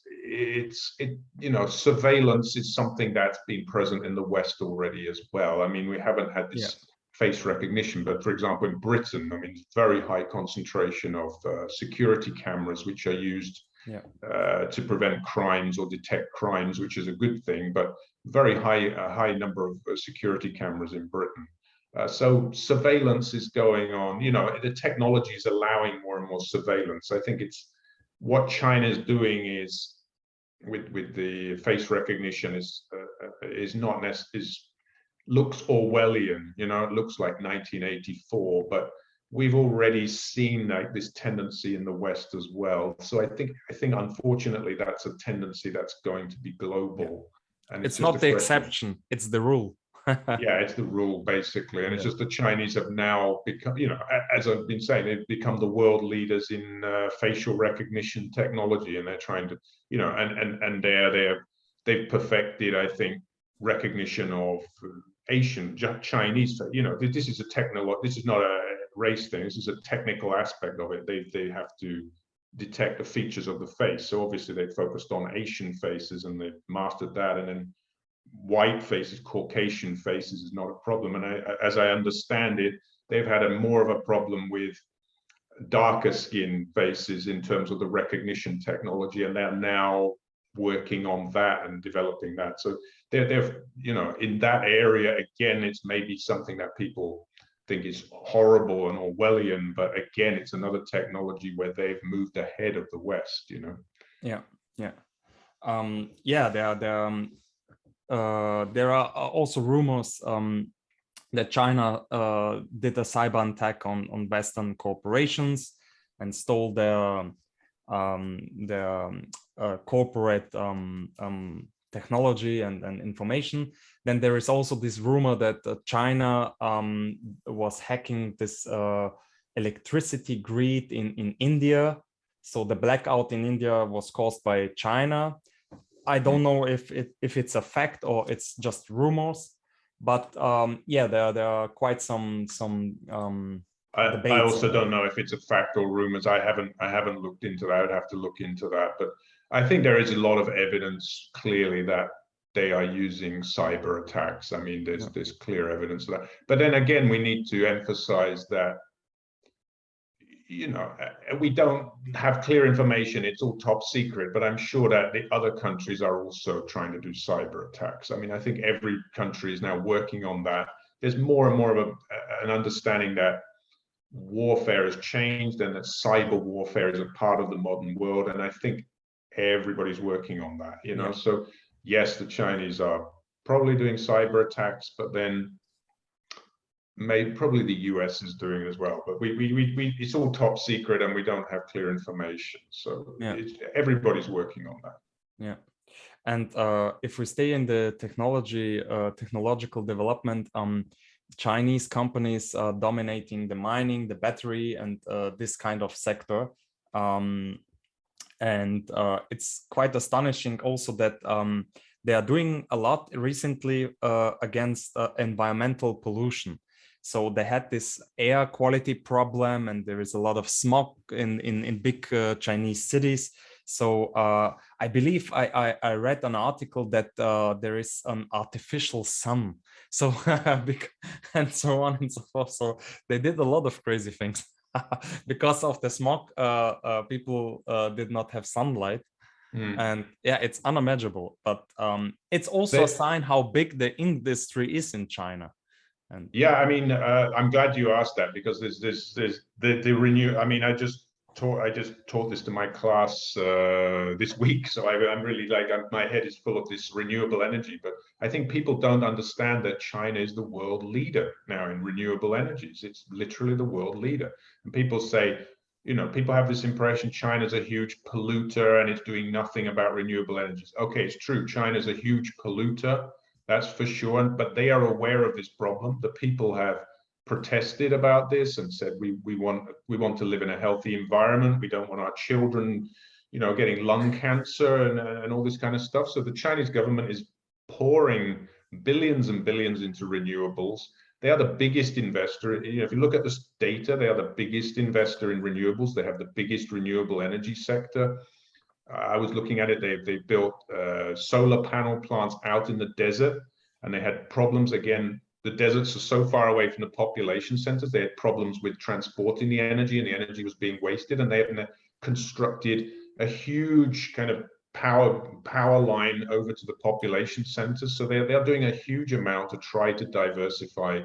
surveillance is something that's been present in the West already as well. I mean, we haven't had this face recognition, but for example, in Britain, I mean, very high concentration of security cameras, which are used to prevent crimes or detect crimes, which is a good thing, but very high number of security cameras in Britain. So surveillance is going on. The technology is allowing more and more surveillance. I think it's what China is doing is with the face recognition is not looks Orwellian. It looks like 1984, but we've already seen like this tendency in the West as well. So I think unfortunately that's a tendency that's going to be global. And it's not the exception; it's the rule. Yeah, it's the rule basically, and it's just the Chinese have now become, as I've been saying, they've become the world leaders in facial recognition technology, and they're trying to, and they've perfected, I think, recognition of Asian, Chinese. This is this is not a race thing. This is a technical aspect of it. They have to detect the features of the face. So obviously they focused on Asian faces and they've mastered that, and then white faces, Caucasian faces is not a problem. And as I understand it, they've had more of a problem with darker skinned faces in terms of the recognition technology, and they're now working on that and developing that. So they're in that area again, it's maybe something that people think is horrible and Orwellian, but again, it's another technology where they've moved ahead of the West. Yeah. Yeah, there are also rumors that China did a cyber attack on Western corporations and stole their corporate technology and information. Then there is also this rumor that China was hacking this electricity grid in India. So the blackout in India was caused by China. I don't know if it's a fact or it's just rumors, but yeah, there are quite some I debates. also don't know if it's a fact or rumors. I haven't looked into that. I'd have to look into that. But I think there is a lot of evidence clearly that they are using cyber attacks. I mean, there's clear evidence of that. But then again, we need to emphasize that, you know, we don't have clear information. It's all top secret, but I'm sure that the other countries are also trying to do cyber attacks. I mean, I think every country is now working on that. There's more and more of an understanding that warfare has changed and that cyber warfare is a part of the modern world. And I think everybody's working on that, you know. So yes, the Chinese are probably doing cyber attacks, but then probably the US is doing it as well. But we it's all top secret and we don't have clear information. So everybody's working on that. Yeah. And if we stay in the technological development, Chinese companies are dominating the mining, the battery, and this kind of sector. And it's quite astonishing also that they are doing a lot recently against environmental pollution. So they had this air quality problem, and there is a lot of smog in big Chinese cities. So I believe I read an article that there is an artificial sun. So and so on and so forth. So they did a lot of crazy things. Because of the smog, people did not have sunlight. And yeah, it's unimaginable. But it's also a sign how big the industry is in China. And yeah, I mean, I'm glad you asked that, because there's the renew. I mean, I just taught this to my class this week, so I'm really like my head is full of this renewable energy. But I think people don't understand that China is the world leader now in renewable energies. It's literally the world leader, and people say, you know, people have this impression China's a huge polluter and it's doing nothing about renewable energies. Okay, it's true, China's a huge polluter. That's for sure. But they are aware of this problem. The people have protested about this and said, we want to live in a healthy environment. We don't want our children, you know, getting lung cancer and all this kind of stuff. So the Chinese government is pouring billions and billions into renewables. They are the biggest investor. You know, if you look at this data, they are the biggest investor in renewables. They have the biggest renewable energy sector. I was looking at it. They built solar panel plants out in the desert, and they had problems. Again, the deserts are so far away from the population centers. They had problems with transporting the energy, and the energy was being wasted. And they have constructed a huge kind of power line over to the population centers. So they're doing a huge amount to try to diversify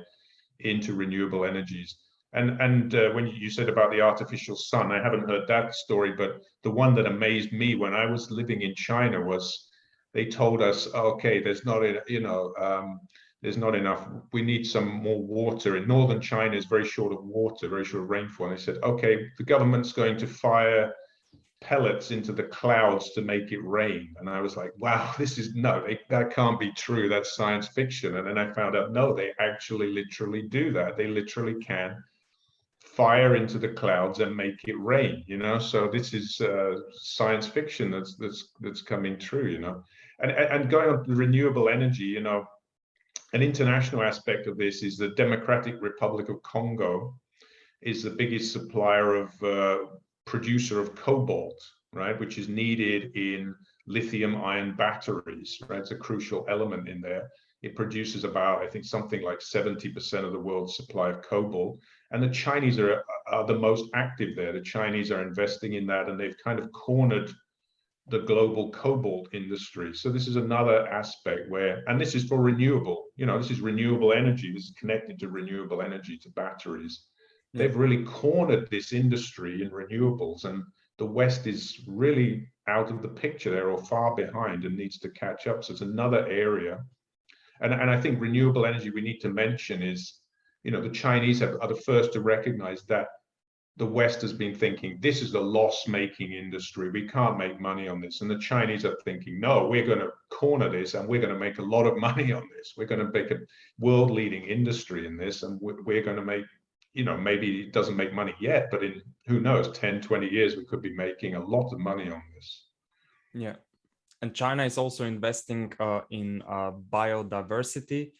into renewable energies. And when you said about the artificial sun, I haven't heard that story, but the one that amazed me when I was living in China was they told us, okay, there's not enough. We need some more water. In northern China is very short of water, very short of rainfall. And they said, okay, the government's going to fire pellets into the clouds to make it rain. And I was like, wow, that can't be true. That's science fiction. And then I found out, no, they actually literally do that. They literally can fire into the clouds and make it rain, you know. So this is science fiction that's coming true, you know. And going on to renewable energy, you know, an international aspect of this is the Democratic Republic of Congo is the biggest supplier of producer of cobalt, right, which is needed in lithium ion batteries, right? It's a crucial element in there. It produces about, I think, something like 70% of the world's supply of cobalt. And the Chinese are the most active there. The Chinese are investing in that, and they've kind of cornered the global cobalt industry. So this is another aspect where, and this is for renewable, you know, this is renewable energy. This is connected to renewable energy, to batteries. They've really cornered this industry in renewables, and the West is really out of the picture there or far behind and needs to catch up. So it's another area. And I think renewable energy we need to mention is, the Chinese are the first to recognize that the West has been thinking, this is a loss-making industry. We can't make money on this. And the Chinese are thinking, no, we're going to corner this and we're going to make a lot of money on this. We're going to make a world-leading industry in this. And we're going to make, maybe it doesn't make money yet, but in, who knows, 10, 20 years, we could be making a lot of money on this. Yeah. And China is also investing in biodiversity.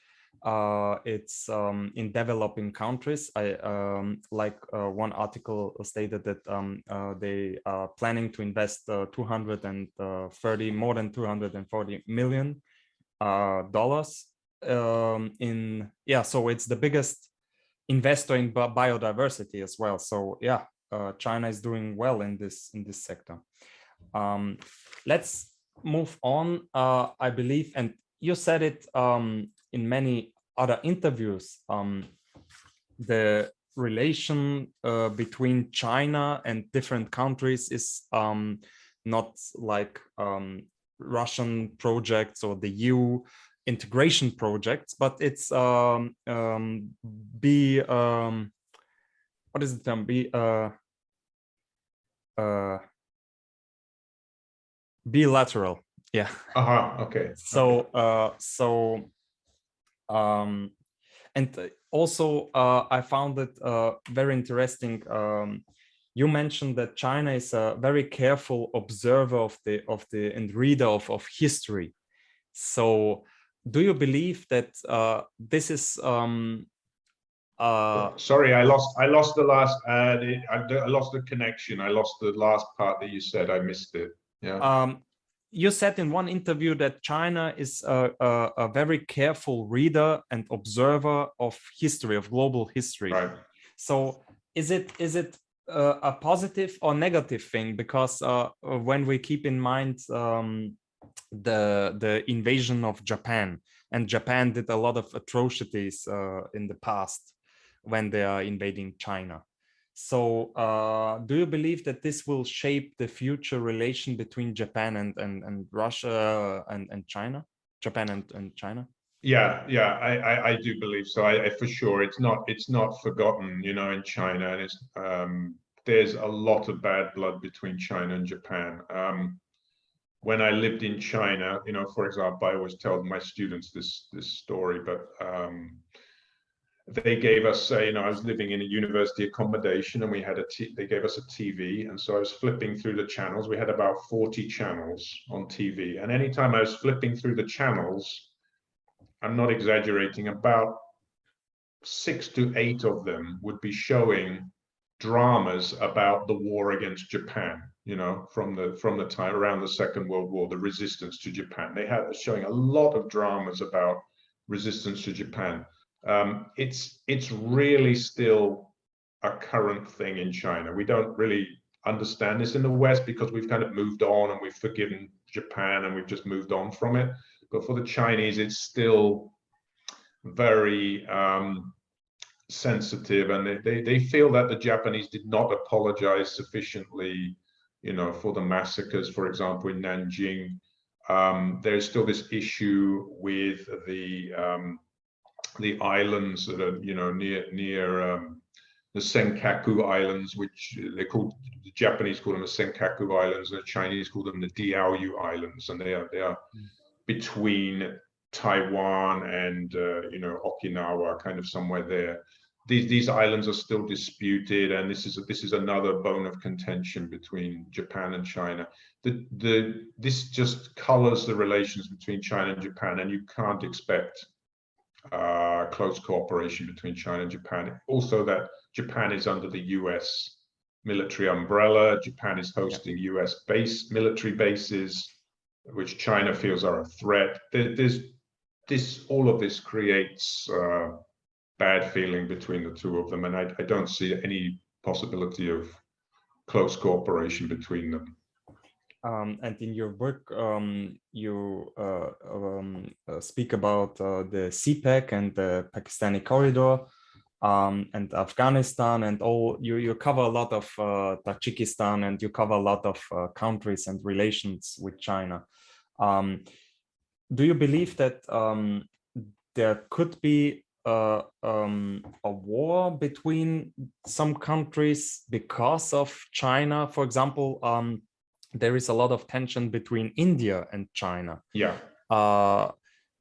It's in developing countries. One article stated that they are planning to invest more than $240 million so it's the biggest investor in biodiversity as well. So yeah, China is doing well in this sector. Let's move on. I believe, and you said it in many other interviews, the relation between China and different countries is not like Russian projects or the EU integration projects, but it's what is the term? Bilateral. Yeah. Okay. And also I found it very interesting. You mentioned that China is a very careful observer of the and reader of history. So do you believe that this is sorry, I lost the last I lost the connection. I lost the last part that you said. I missed it. Yeah. You said in one interview that China is a very careful reader and observer of history, of global history. Right. So is it a positive or negative thing? Because when we keep in mind the invasion of Japan, and Japan did a lot of atrocities in the past when they are invading China. So do you believe that this will shape the future relation between Japan and Russia and China? Japan and China? Yeah, I do believe so. I for sure it's not forgotten, in China, and it's there's a lot of bad blood between China and Japan. When I lived in China, for example, I always tell my students this story, but they gave us, I was living in a university accommodation, and we had they gave us a TV, and so I was flipping through the channels. We had about 40 channels on TV, and anytime I was flipping through the channels, I'm not exaggerating, about 6 to 8 of them would be showing dramas about the war against Japan, from the time around the Second World War, the resistance to Japan. They had showing a lot of dramas about resistance to Japan. It's really still a current thing in China. We don't really understand this in the West because we've kind of moved on and we've forgiven Japan and we've just moved on from it. But for the Chinese, it's still very sensitive, and they feel that the Japanese did not apologize sufficiently, for the massacres, for example, in Nanjing. There's still this issue with the islands that are, near the Senkaku Islands, which they call, the Japanese call them the Senkaku Islands, and the Chinese call them the Diaoyu Islands, and they are between Taiwan and Okinawa, kind of somewhere there. These islands are still disputed, and this is another bone of contention between Japan and China. This just colors the relations between China and Japan, and you can't expect close cooperation between China and Japan. Also, that Japan is under the US military umbrella. Japan is hosting US military bases, which China feels are a threat. All of this creates bad feeling between the two of them, and I don't see any possibility of close cooperation between them. And in your work, you speak about the CPEC and the Pakistani corridor. and Afghanistan, and all. You cover a lot of Tajikistan, and you cover a lot of countries and relations with China. Do you believe that there could be a war between some countries because of China? For example, there is a lot of tension between India and China. Yeah.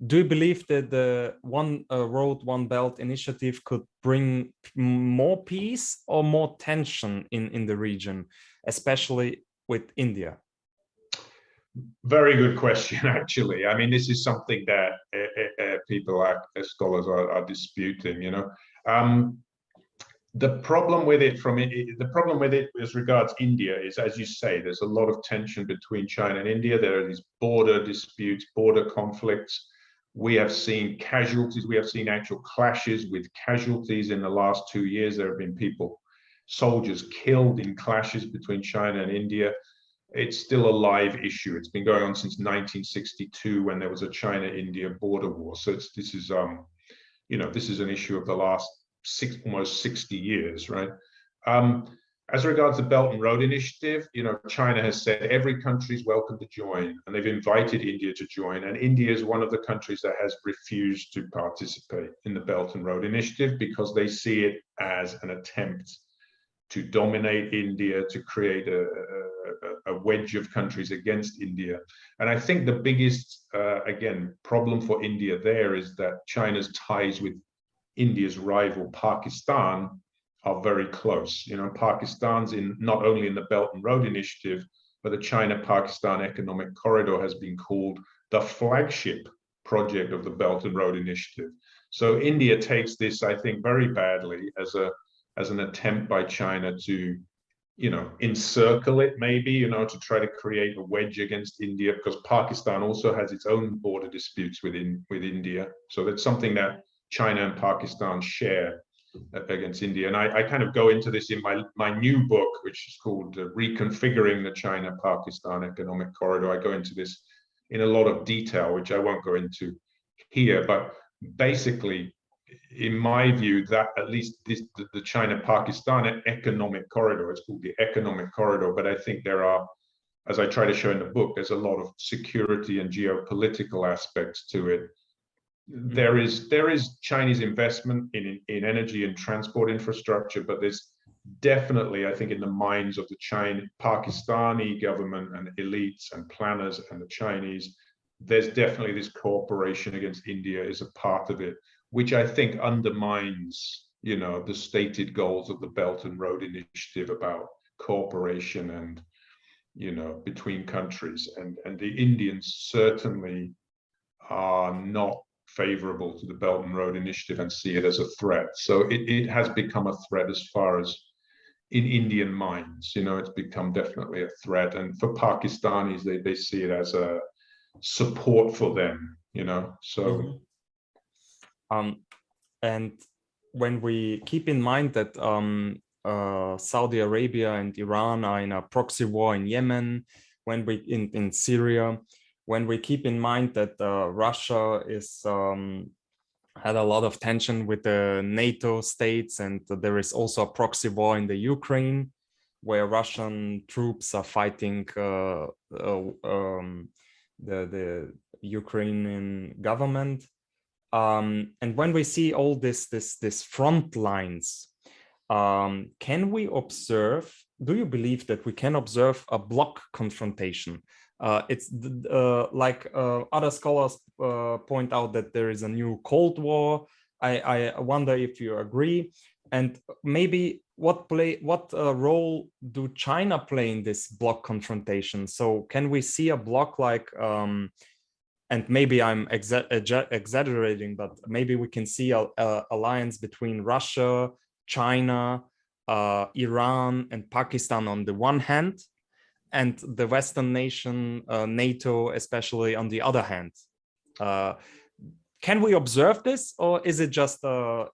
Do you believe that the One Road, One Belt initiative could bring more peace or more tension in the region, especially with India? Very good question, actually. I mean, this is something that people, scholars, are disputing. You know, the problem with it, as regards India, is, as you say, there's a lot of tension between China and India. There are these border disputes, border conflicts. We have seen casualties. We have seen actual clashes with casualties in the last 2 years. There have been soldiers killed in clashes between China and India. It's still a live issue. It's been going on since 1962, when there was a China-India border war. So this is an issue of the last almost 60 years, right? As regards the Belt and Road Initiative, you know, China has said every country is welcome to join, and they've invited India to join. And India is one of the countries that has refused to participate in the Belt and Road Initiative because they see it as an attempt to dominate India, to create a wedge of countries against India. And I think the biggest, again, problem for India there is that China's ties with India's rival Pakistan are very close. You know, Pakistan's not only in the Belt and Road Initiative, but the China-Pakistan Economic Corridor has been called the flagship project of the Belt and Road Initiative. So India takes this, I think, very badly as an attempt by China to, you know, encircle it, maybe, you know, to try to create a wedge against India, because Pakistan also has its own border disputes with India. So that's something that China and Pakistan share against India. And I kind of go into this in my new book, which is called Reconfiguring the China-Pakistan Economic Corridor. I go into this in a lot of detail, which I won't go into here. But basically, in my view, that at least the China-Pakistan Economic Corridor, it's called the Economic Corridor, but I think there are, as I try to show in the book, there's a lot of security and geopolitical aspects to it. There is Chinese investment in energy and transport infrastructure, but there's definitely, I think, in the minds of the Pakistani government and elites and planners and the Chinese, there's definitely this cooperation against India is a part of it, which I think undermines, you know, the stated goals of the Belt and Road Initiative about cooperation and, you know, between countries. And the Indians certainly are not favorable to the Belt and Road Initiative and see it as a threat. So it has become a threat as far as in Indian minds, you know, it's become definitely a threat. And for Pakistanis, they see it as a support for them, you know, so. And when we keep in mind that Saudi Arabia and Iran are in a proxy war in Yemen, when we in Syria, when we keep in mind that Russia is had a lot of tension with the NATO states, and there is also a proxy war in the Ukraine, where Russian troops are fighting the Ukrainian government. And when we see all this front lines, can we observe? Do you believe that we can observe a block confrontation? It's like other scholars point out that there is a new Cold War. I wonder if you agree, and maybe what role do China play in this block confrontation? So can we see a block like, and maybe I'm exaggerating, but maybe we can see a alliance between Russia, China, Iran, and Pakistan on the one hand, and the Western nation, NATO, especially on the other hand. Can we observe this, or is it just a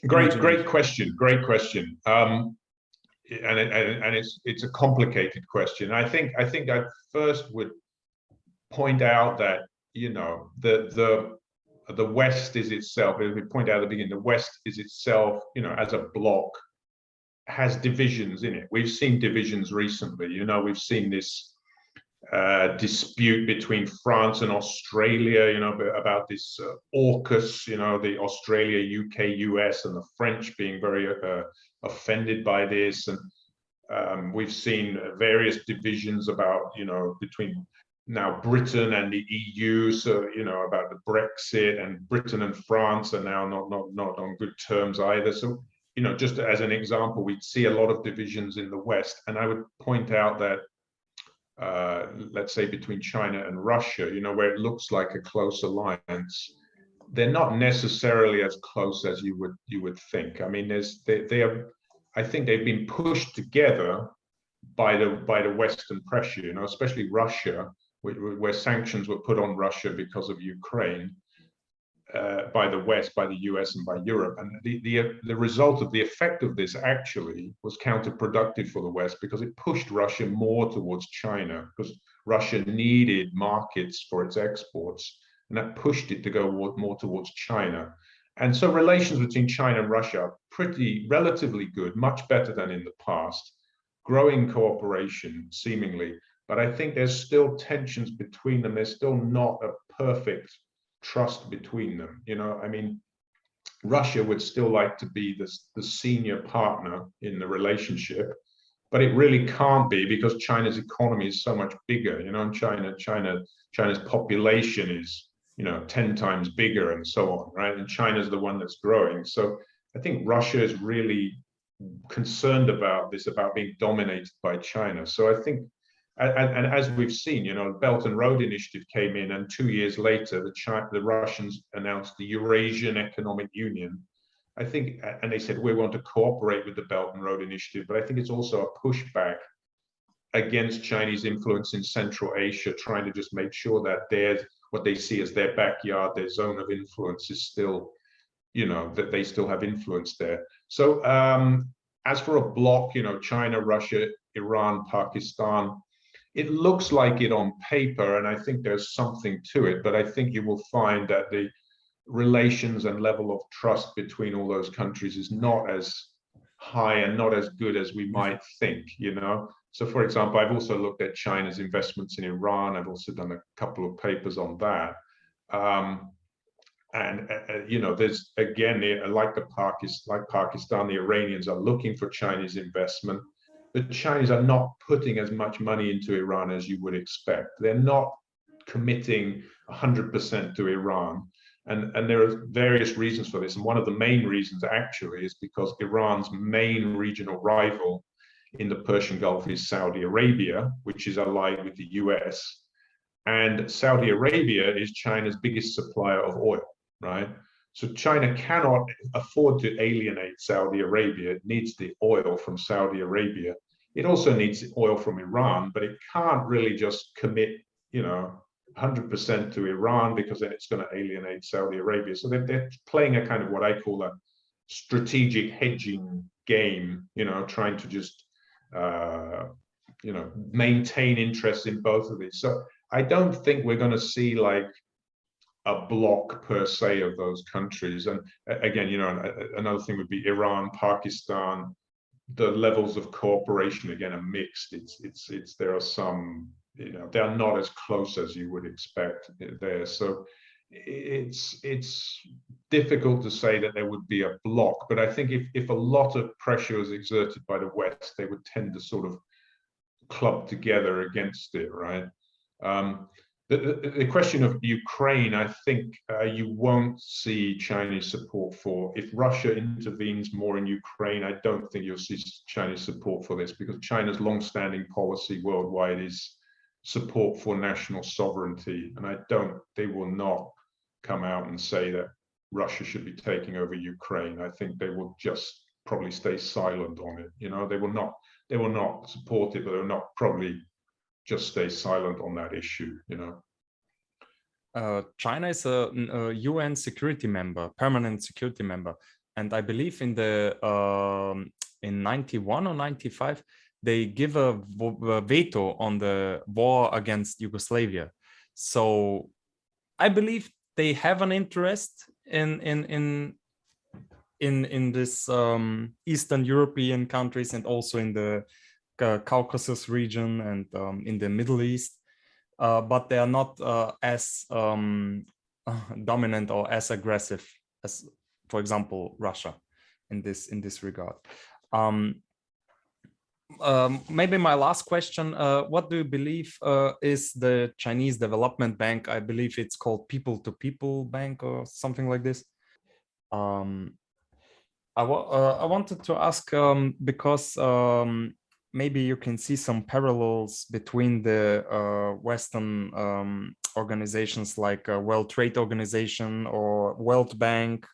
great question? And it's a complicated question. I think I first would point out that, you know, the the West is itself, as we point out at the beginning, the West is itself, as a bloc, has divisions in it. We've seen divisions recently. We've seen this dispute between France and Australia, about this AUKUS, the Australia, UK, US, and the French being very offended by this. And we've seen various divisions about, between now Britain and the EU, so, about the Brexit, and Britain and France are now not on good terms either. So, just as an example, we'd see a lot of divisions in the West. And I would point out that let's say between China and Russia, where it looks like a close alliance, they're not necessarily as close as you would think. I mean, I think they've been pushed together by the Western pressure, especially Russia, where sanctions were put on Russia because of Ukraine, by the West, by the US, and by Europe. And the result of the effect of this actually was counterproductive for the West, because it pushed Russia more towards China, because Russia needed markets for its exports, and that pushed it to go more towards China. And so relations between China and Russia are relatively good, much better than in the past, growing cooperation seemingly. But I think there's still tensions between them. There's still not a perfect trust between them. I mean, Russia would still like to be the senior partner in the relationship, but it really can't be, because China's economy is so much bigger. And China's population is 10 times bigger, and so on, right? And China's the one that's growing. So I think Russia is really concerned about this, about being dominated by China. So I think, and as we've seen, the Belt and Road Initiative came in, and 2 years later, the Russians announced the Eurasian Economic Union. I think, and they said, we want to cooperate with the Belt and Road Initiative, but I think it's also a pushback against Chinese influence in Central Asia, trying to just make sure that what they see as their backyard, their zone of influence, is still, that they still have influence there. So as for a bloc, China, Russia, Iran, Pakistan, it looks like it on paper, and I think there's something to it, but I think you will find that the relations and level of trust between all those countries is not as high and not as good as we might think, So, for example, I've also looked at China's investments in Iran. I've also done a couple of papers on that. There's, again, like Pakistan, the Iranians are looking for Chinese investment. The Chinese are not putting as much money into Iran as you would expect. They're not committing 100% to Iran. And there are various reasons for this. And one of the main reasons, actually, is because Iran's main regional rival in the Persian Gulf is Saudi Arabia, which is allied with the US. And Saudi Arabia is China's biggest supplier of oil, right? So China cannot afford to alienate Saudi Arabia. It needs the oil from Saudi Arabia. It also needs oil from Iran, but it can't really just commit, 100% to Iran, because then it's going to alienate Saudi Arabia. So they're playing a kind of what I call a strategic hedging game, trying to just, maintain interest in both of these. So I don't think we're going to see like a block per se of those countries. And again, another thing would be Iran, Pakistan. The levels of cooperation again are mixed. There are some, they are not as close as you would expect there. So it's difficult to say that there would be a block. But I think if a lot of pressure was exerted by the West, they would tend to sort of club together against it, right? The question of Ukraine, I think you won't see Chinese support for. If Russia intervenes more in Ukraine, I don't think you'll see Chinese support for this, because China's long-standing policy worldwide is support for national sovereignty. And they will not come out and say that Russia should be taking over Ukraine. I think they will just probably stay silent on it. They will not support it, but they'll not probably just stay silent on that issue. China is a UN security member, permanent security member, and I believe in in 91 or 95 they give a veto on the war against Yugoslavia. So I believe they have an interest in this Eastern European countries and also in the Caucasus region and in the Middle East, but they are not as dominant or as aggressive as, for example, Russia in this regard. Maybe my last question, what do you believe is the Chinese Development Bank? I believe it's called People to People Bank or something like this. I wanted to ask because maybe you can see some parallels between the Western organizations like World Trade Organization or World Bank,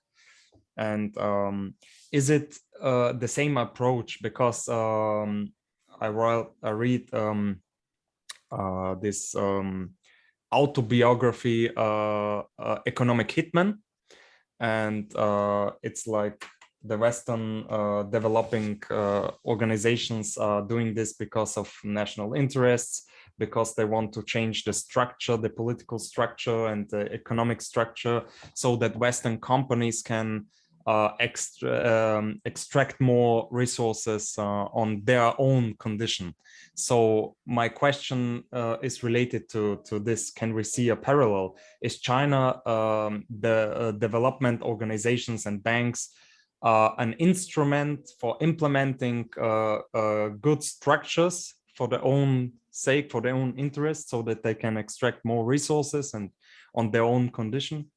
and is it the same approach? Because I read this autobiography, Economic Hitman, and it's like the Western developing organizations are doing this because of national interests, because they want to change the structure, the political structure and the economic structure, so that Western companies can extract more resources on their own condition. So my question is related to this. Can we see a parallel? Is China, the development organizations and banks, an instrument for implementing good structures for their own sake, for their own interest, so that they can extract more resources and on their own condition?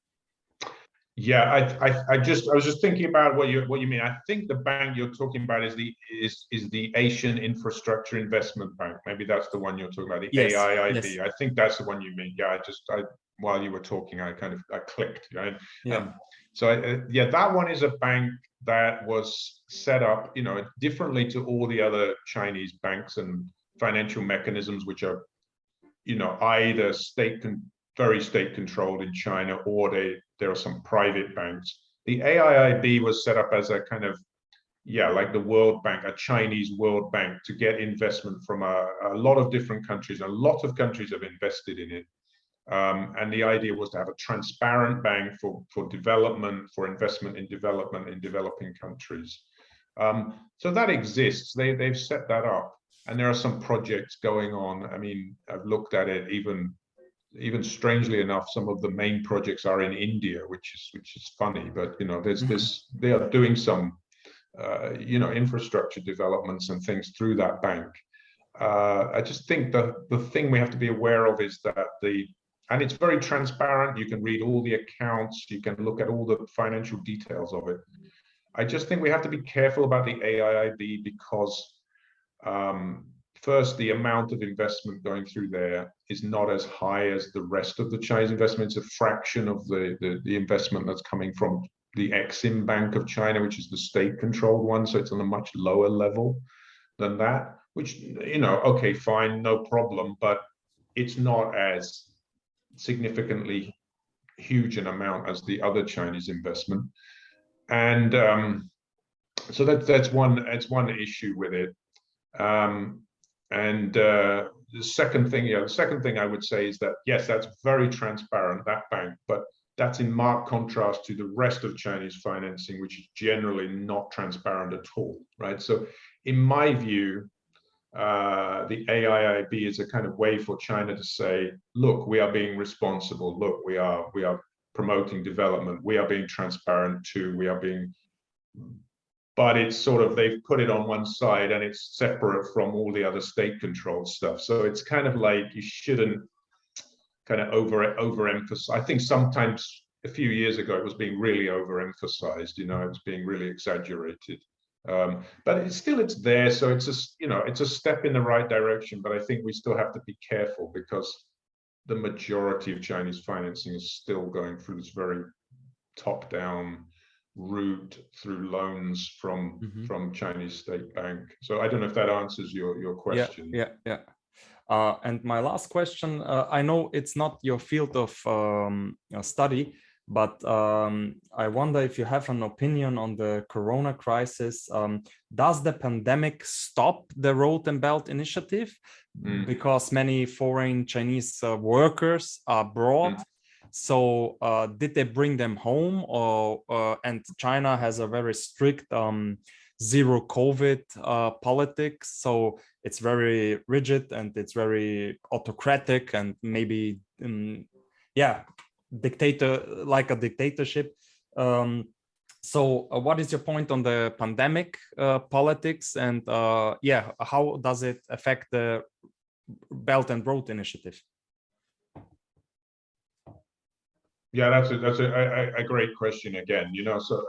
Yeah, I was just thinking about what you mean. I think the bank you're talking about is the Asian Infrastructure Investment Bank. Maybe that's the one you're talking about, the Yes, AIIB. yes. I think that's the one you mean. Yeah, while you were talking, I clicked. Right? Yeah. Yeah, that one is a bank that was set up, differently to all the other Chinese banks and financial mechanisms, which are, either very state controlled in China, or there are some private banks. The AIIB was set up as a kind of, like the World Bank, a Chinese World Bank, to get investment from a lot of different countries. A lot of countries have invested in it. And the idea was to have a transparent bank for development, for investment in development in developing countries. So that exists. They've set that up. And there are some projects going on. I mean, I've looked at it, even strangely enough, some of the main projects are in India, which is funny, but they are doing some infrastructure developments and things through that bank. I just think the thing we have to be aware of is that and it's very transparent. You can read all the accounts, you can look at all the financial details of it. I just think we have to be careful about the AIIB because first, the amount of investment going through there is not as high as the rest of the Chinese investment. It's a fraction of the investment that's coming from the Exim Bank of China, which is the state-controlled one. So it's on a much lower level than that, which, okay, fine, no problem. But it's not as significantly huge an amount as the other Chinese investment. And so that's one issue with it. And the second thing I would say is that, yes, that's very transparent, that bank, but that's in marked contrast to the rest of Chinese financing, which is generally not transparent at all, right? So in my view, the AIIB is a kind of way for China to say, look, we are being responsible. Look, we are promoting development. We are being transparent too. But it's sort of, they've put it on one side and it's separate from all the other state-controlled stuff. So it's kind of like you shouldn't kind of overemphasize. I think sometimes a few years ago it was being really overemphasized. It was being really exaggerated. But it's there. So it's a step in the right direction. But I think we still have to be careful because the majority of Chinese financing is still going through this very top-down route through loans from Chinese state bank. So I don't know if that answers your question. Yeah. And my last question, I know it's not your field of study, but I wonder if you have an opinion on the Corona crisis. Does the pandemic stop the Road and Belt Initiative because many foreign Chinese workers are brought? So did they bring them home, or and China has a very strict zero COVID politics, so it's very rigid and it's very autocratic and maybe yeah, like a dictatorship. So what is your point on the pandemic politics, and yeah, how does it affect the Belt and Road Initiative? Yeah, that's a great question again. You know, so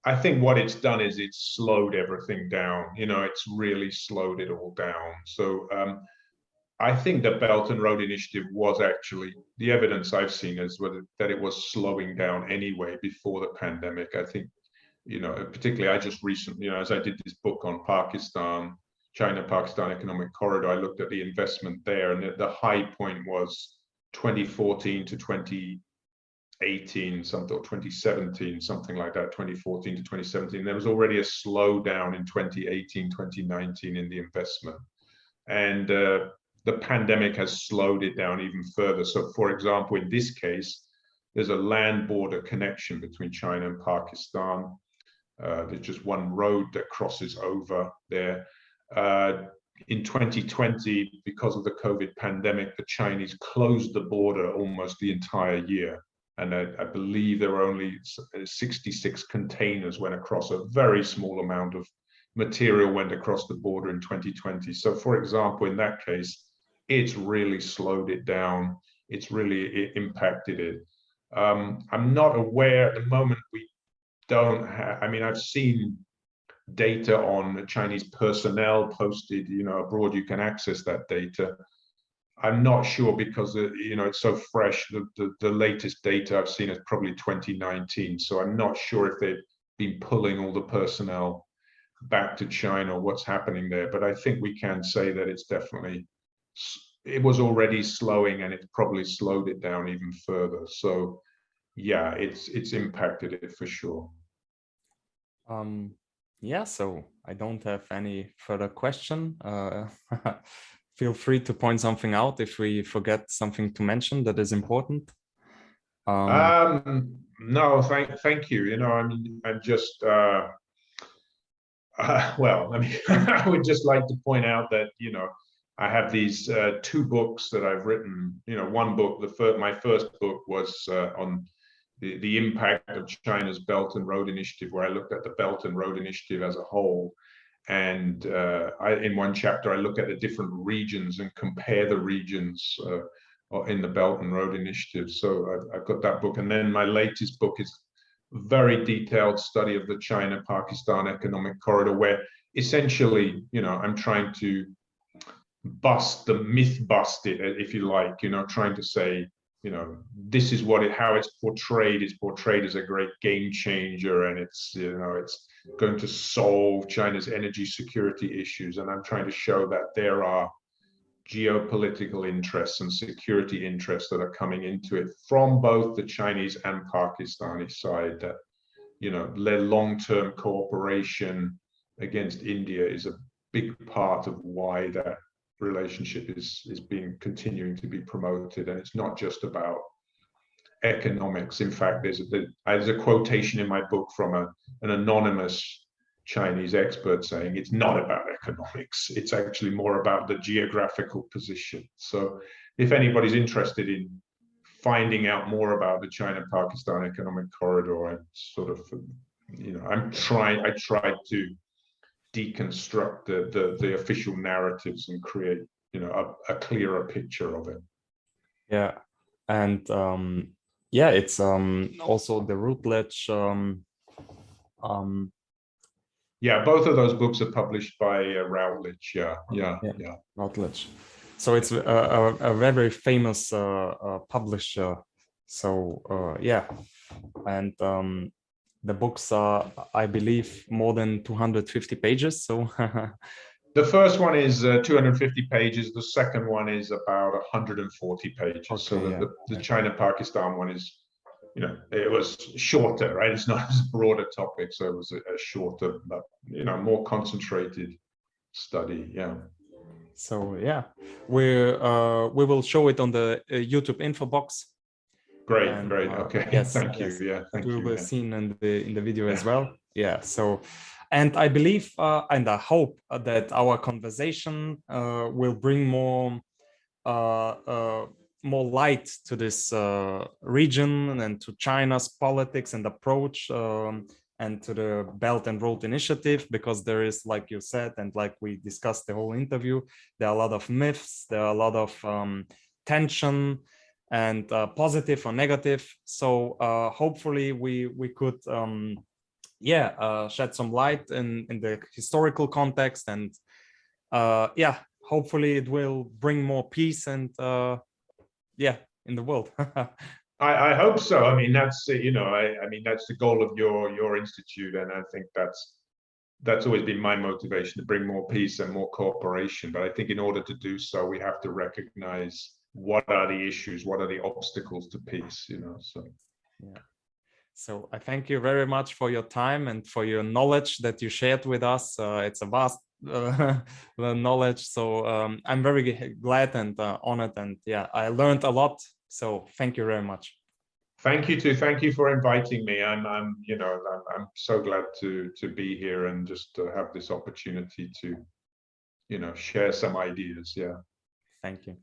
I think what it's done is it's slowed everything down. You know, it's really slowed it all down. So I think the Belt and Road Initiative was actually, the evidence I've seen is that it was slowing down anyway before the pandemic. I think, you know, particularly I just recently, you know, as I did this book on Pakistan, China-Pakistan Economic Corridor, I looked at the investment there, and the high point was 2014 to 2018, something, or 2017, something like that, 2014 to 2017. There was already a slowdown in 2018, 2019 in the investment. And the pandemic has slowed it down even further. So, for example, in this case, there's a land border connection between China and Pakistan. There's just one road that crosses over there. In 2020, because of the COVID pandemic, the Chinese closed the border almost the entire year. And I believe there were only 66 containers went across. A very small amount of material went across the border in 2020. So, for example, in that case, it's really slowed it down. It's really impacted it. I'm not aware at the moment. We don't have, I mean, I've seen data on Chinese personnel posted, you know, abroad. You can access that data. I'm not sure because, you know, it's so fresh. The latest data I've seen is probably 2019. So I'm not sure if they've been pulling all the personnel back to China or what's happening there. But I think we can say that it's definitely, it was already slowing, and it's probably slowed it down even further. So yeah, it's impacted it for sure. Yeah, so I don't have any further question. Feel free to point something out if we forget something to mention that is important. No, thank you. You know, I mean, I'm just well, I mean, I would just like to point out that, you know, I have these two books that I've written. You know, one book, my first book was on the impact of China's Belt and Road Initiative, where I looked at the Belt and Road Initiative as a whole. And in one chapter, I look at the different regions and compare the regions in the Belt and Road Initiative. So I've got that book. And then my latest book is a very detailed study of the China-Pakistan Economic Corridor, where essentially, you know, I'm trying to bust it, if you like, you know, trying to say, you know, this is how it's portrayed. It's portrayed as a great game changer, and it's, you know, it's going to solve China's energy security issues. And I'm trying to show that there are geopolitical interests and security interests that are coming into it from both the Chinese and Pakistani side, that, you know, their long-term cooperation against India is a big part of why that relationship is continuing to be promoted. And it's not just about economics. In fact, there's a quotation in my book from an anonymous Chinese expert saying it's not about economics. It's actually more about the geographical position. So if anybody's interested in finding out more about the China-Pakistan Economic Corridor, I sort of, you know, I tried to deconstruct the official narratives and create, you know, a clearer picture of it. Yeah, and yeah, it's also the Routledge. Yeah, both of those books are published by Routledge. Yeah. Routledge. So it's a very famous publisher. So yeah, and the books are, I believe, more than 250 pages. So the first one is 250 pages. The second one is about 140 pages. Okay, so the China-Pakistan one is, you know, it was shorter, right? It's not as broad a topic, so it was a shorter, but, you know, more concentrated study. Yeah. So yeah, we will show it on the YouTube info box. Great, And great. Okay, yes, thank you. yes, Yeah, it thank will you. be Yeah. seen in the video as Yeah. well. Yeah. So, and I believe and I hope that our conversation will bring more light to this region and to China's politics and approach, and to the Belt and Road Initiative, because there is, like you said, and like we discussed the whole interview, there are a lot of myths, there are a lot of tension, and positive or negative. So hopefully we could shed some light in the historical context, and hopefully it will bring more peace and in the world. I hope so. I mean, that's I mean, that's the goal of your institute, and I think that's always been my motivation, to bring more peace and more cooperation. But I think in order to do so, we have to recognize what are the issues, what are the obstacles to peace. So yeah. So I thank you very much for your time and for your knowledge that you shared with us. It's a vast knowledge. So I'm very glad and honored, and I learned a lot. So thank you very much. Thank you too. Thank you for inviting me. I'm so glad to be here and just to have this opportunity to, share some ideas. Yeah. Thank you.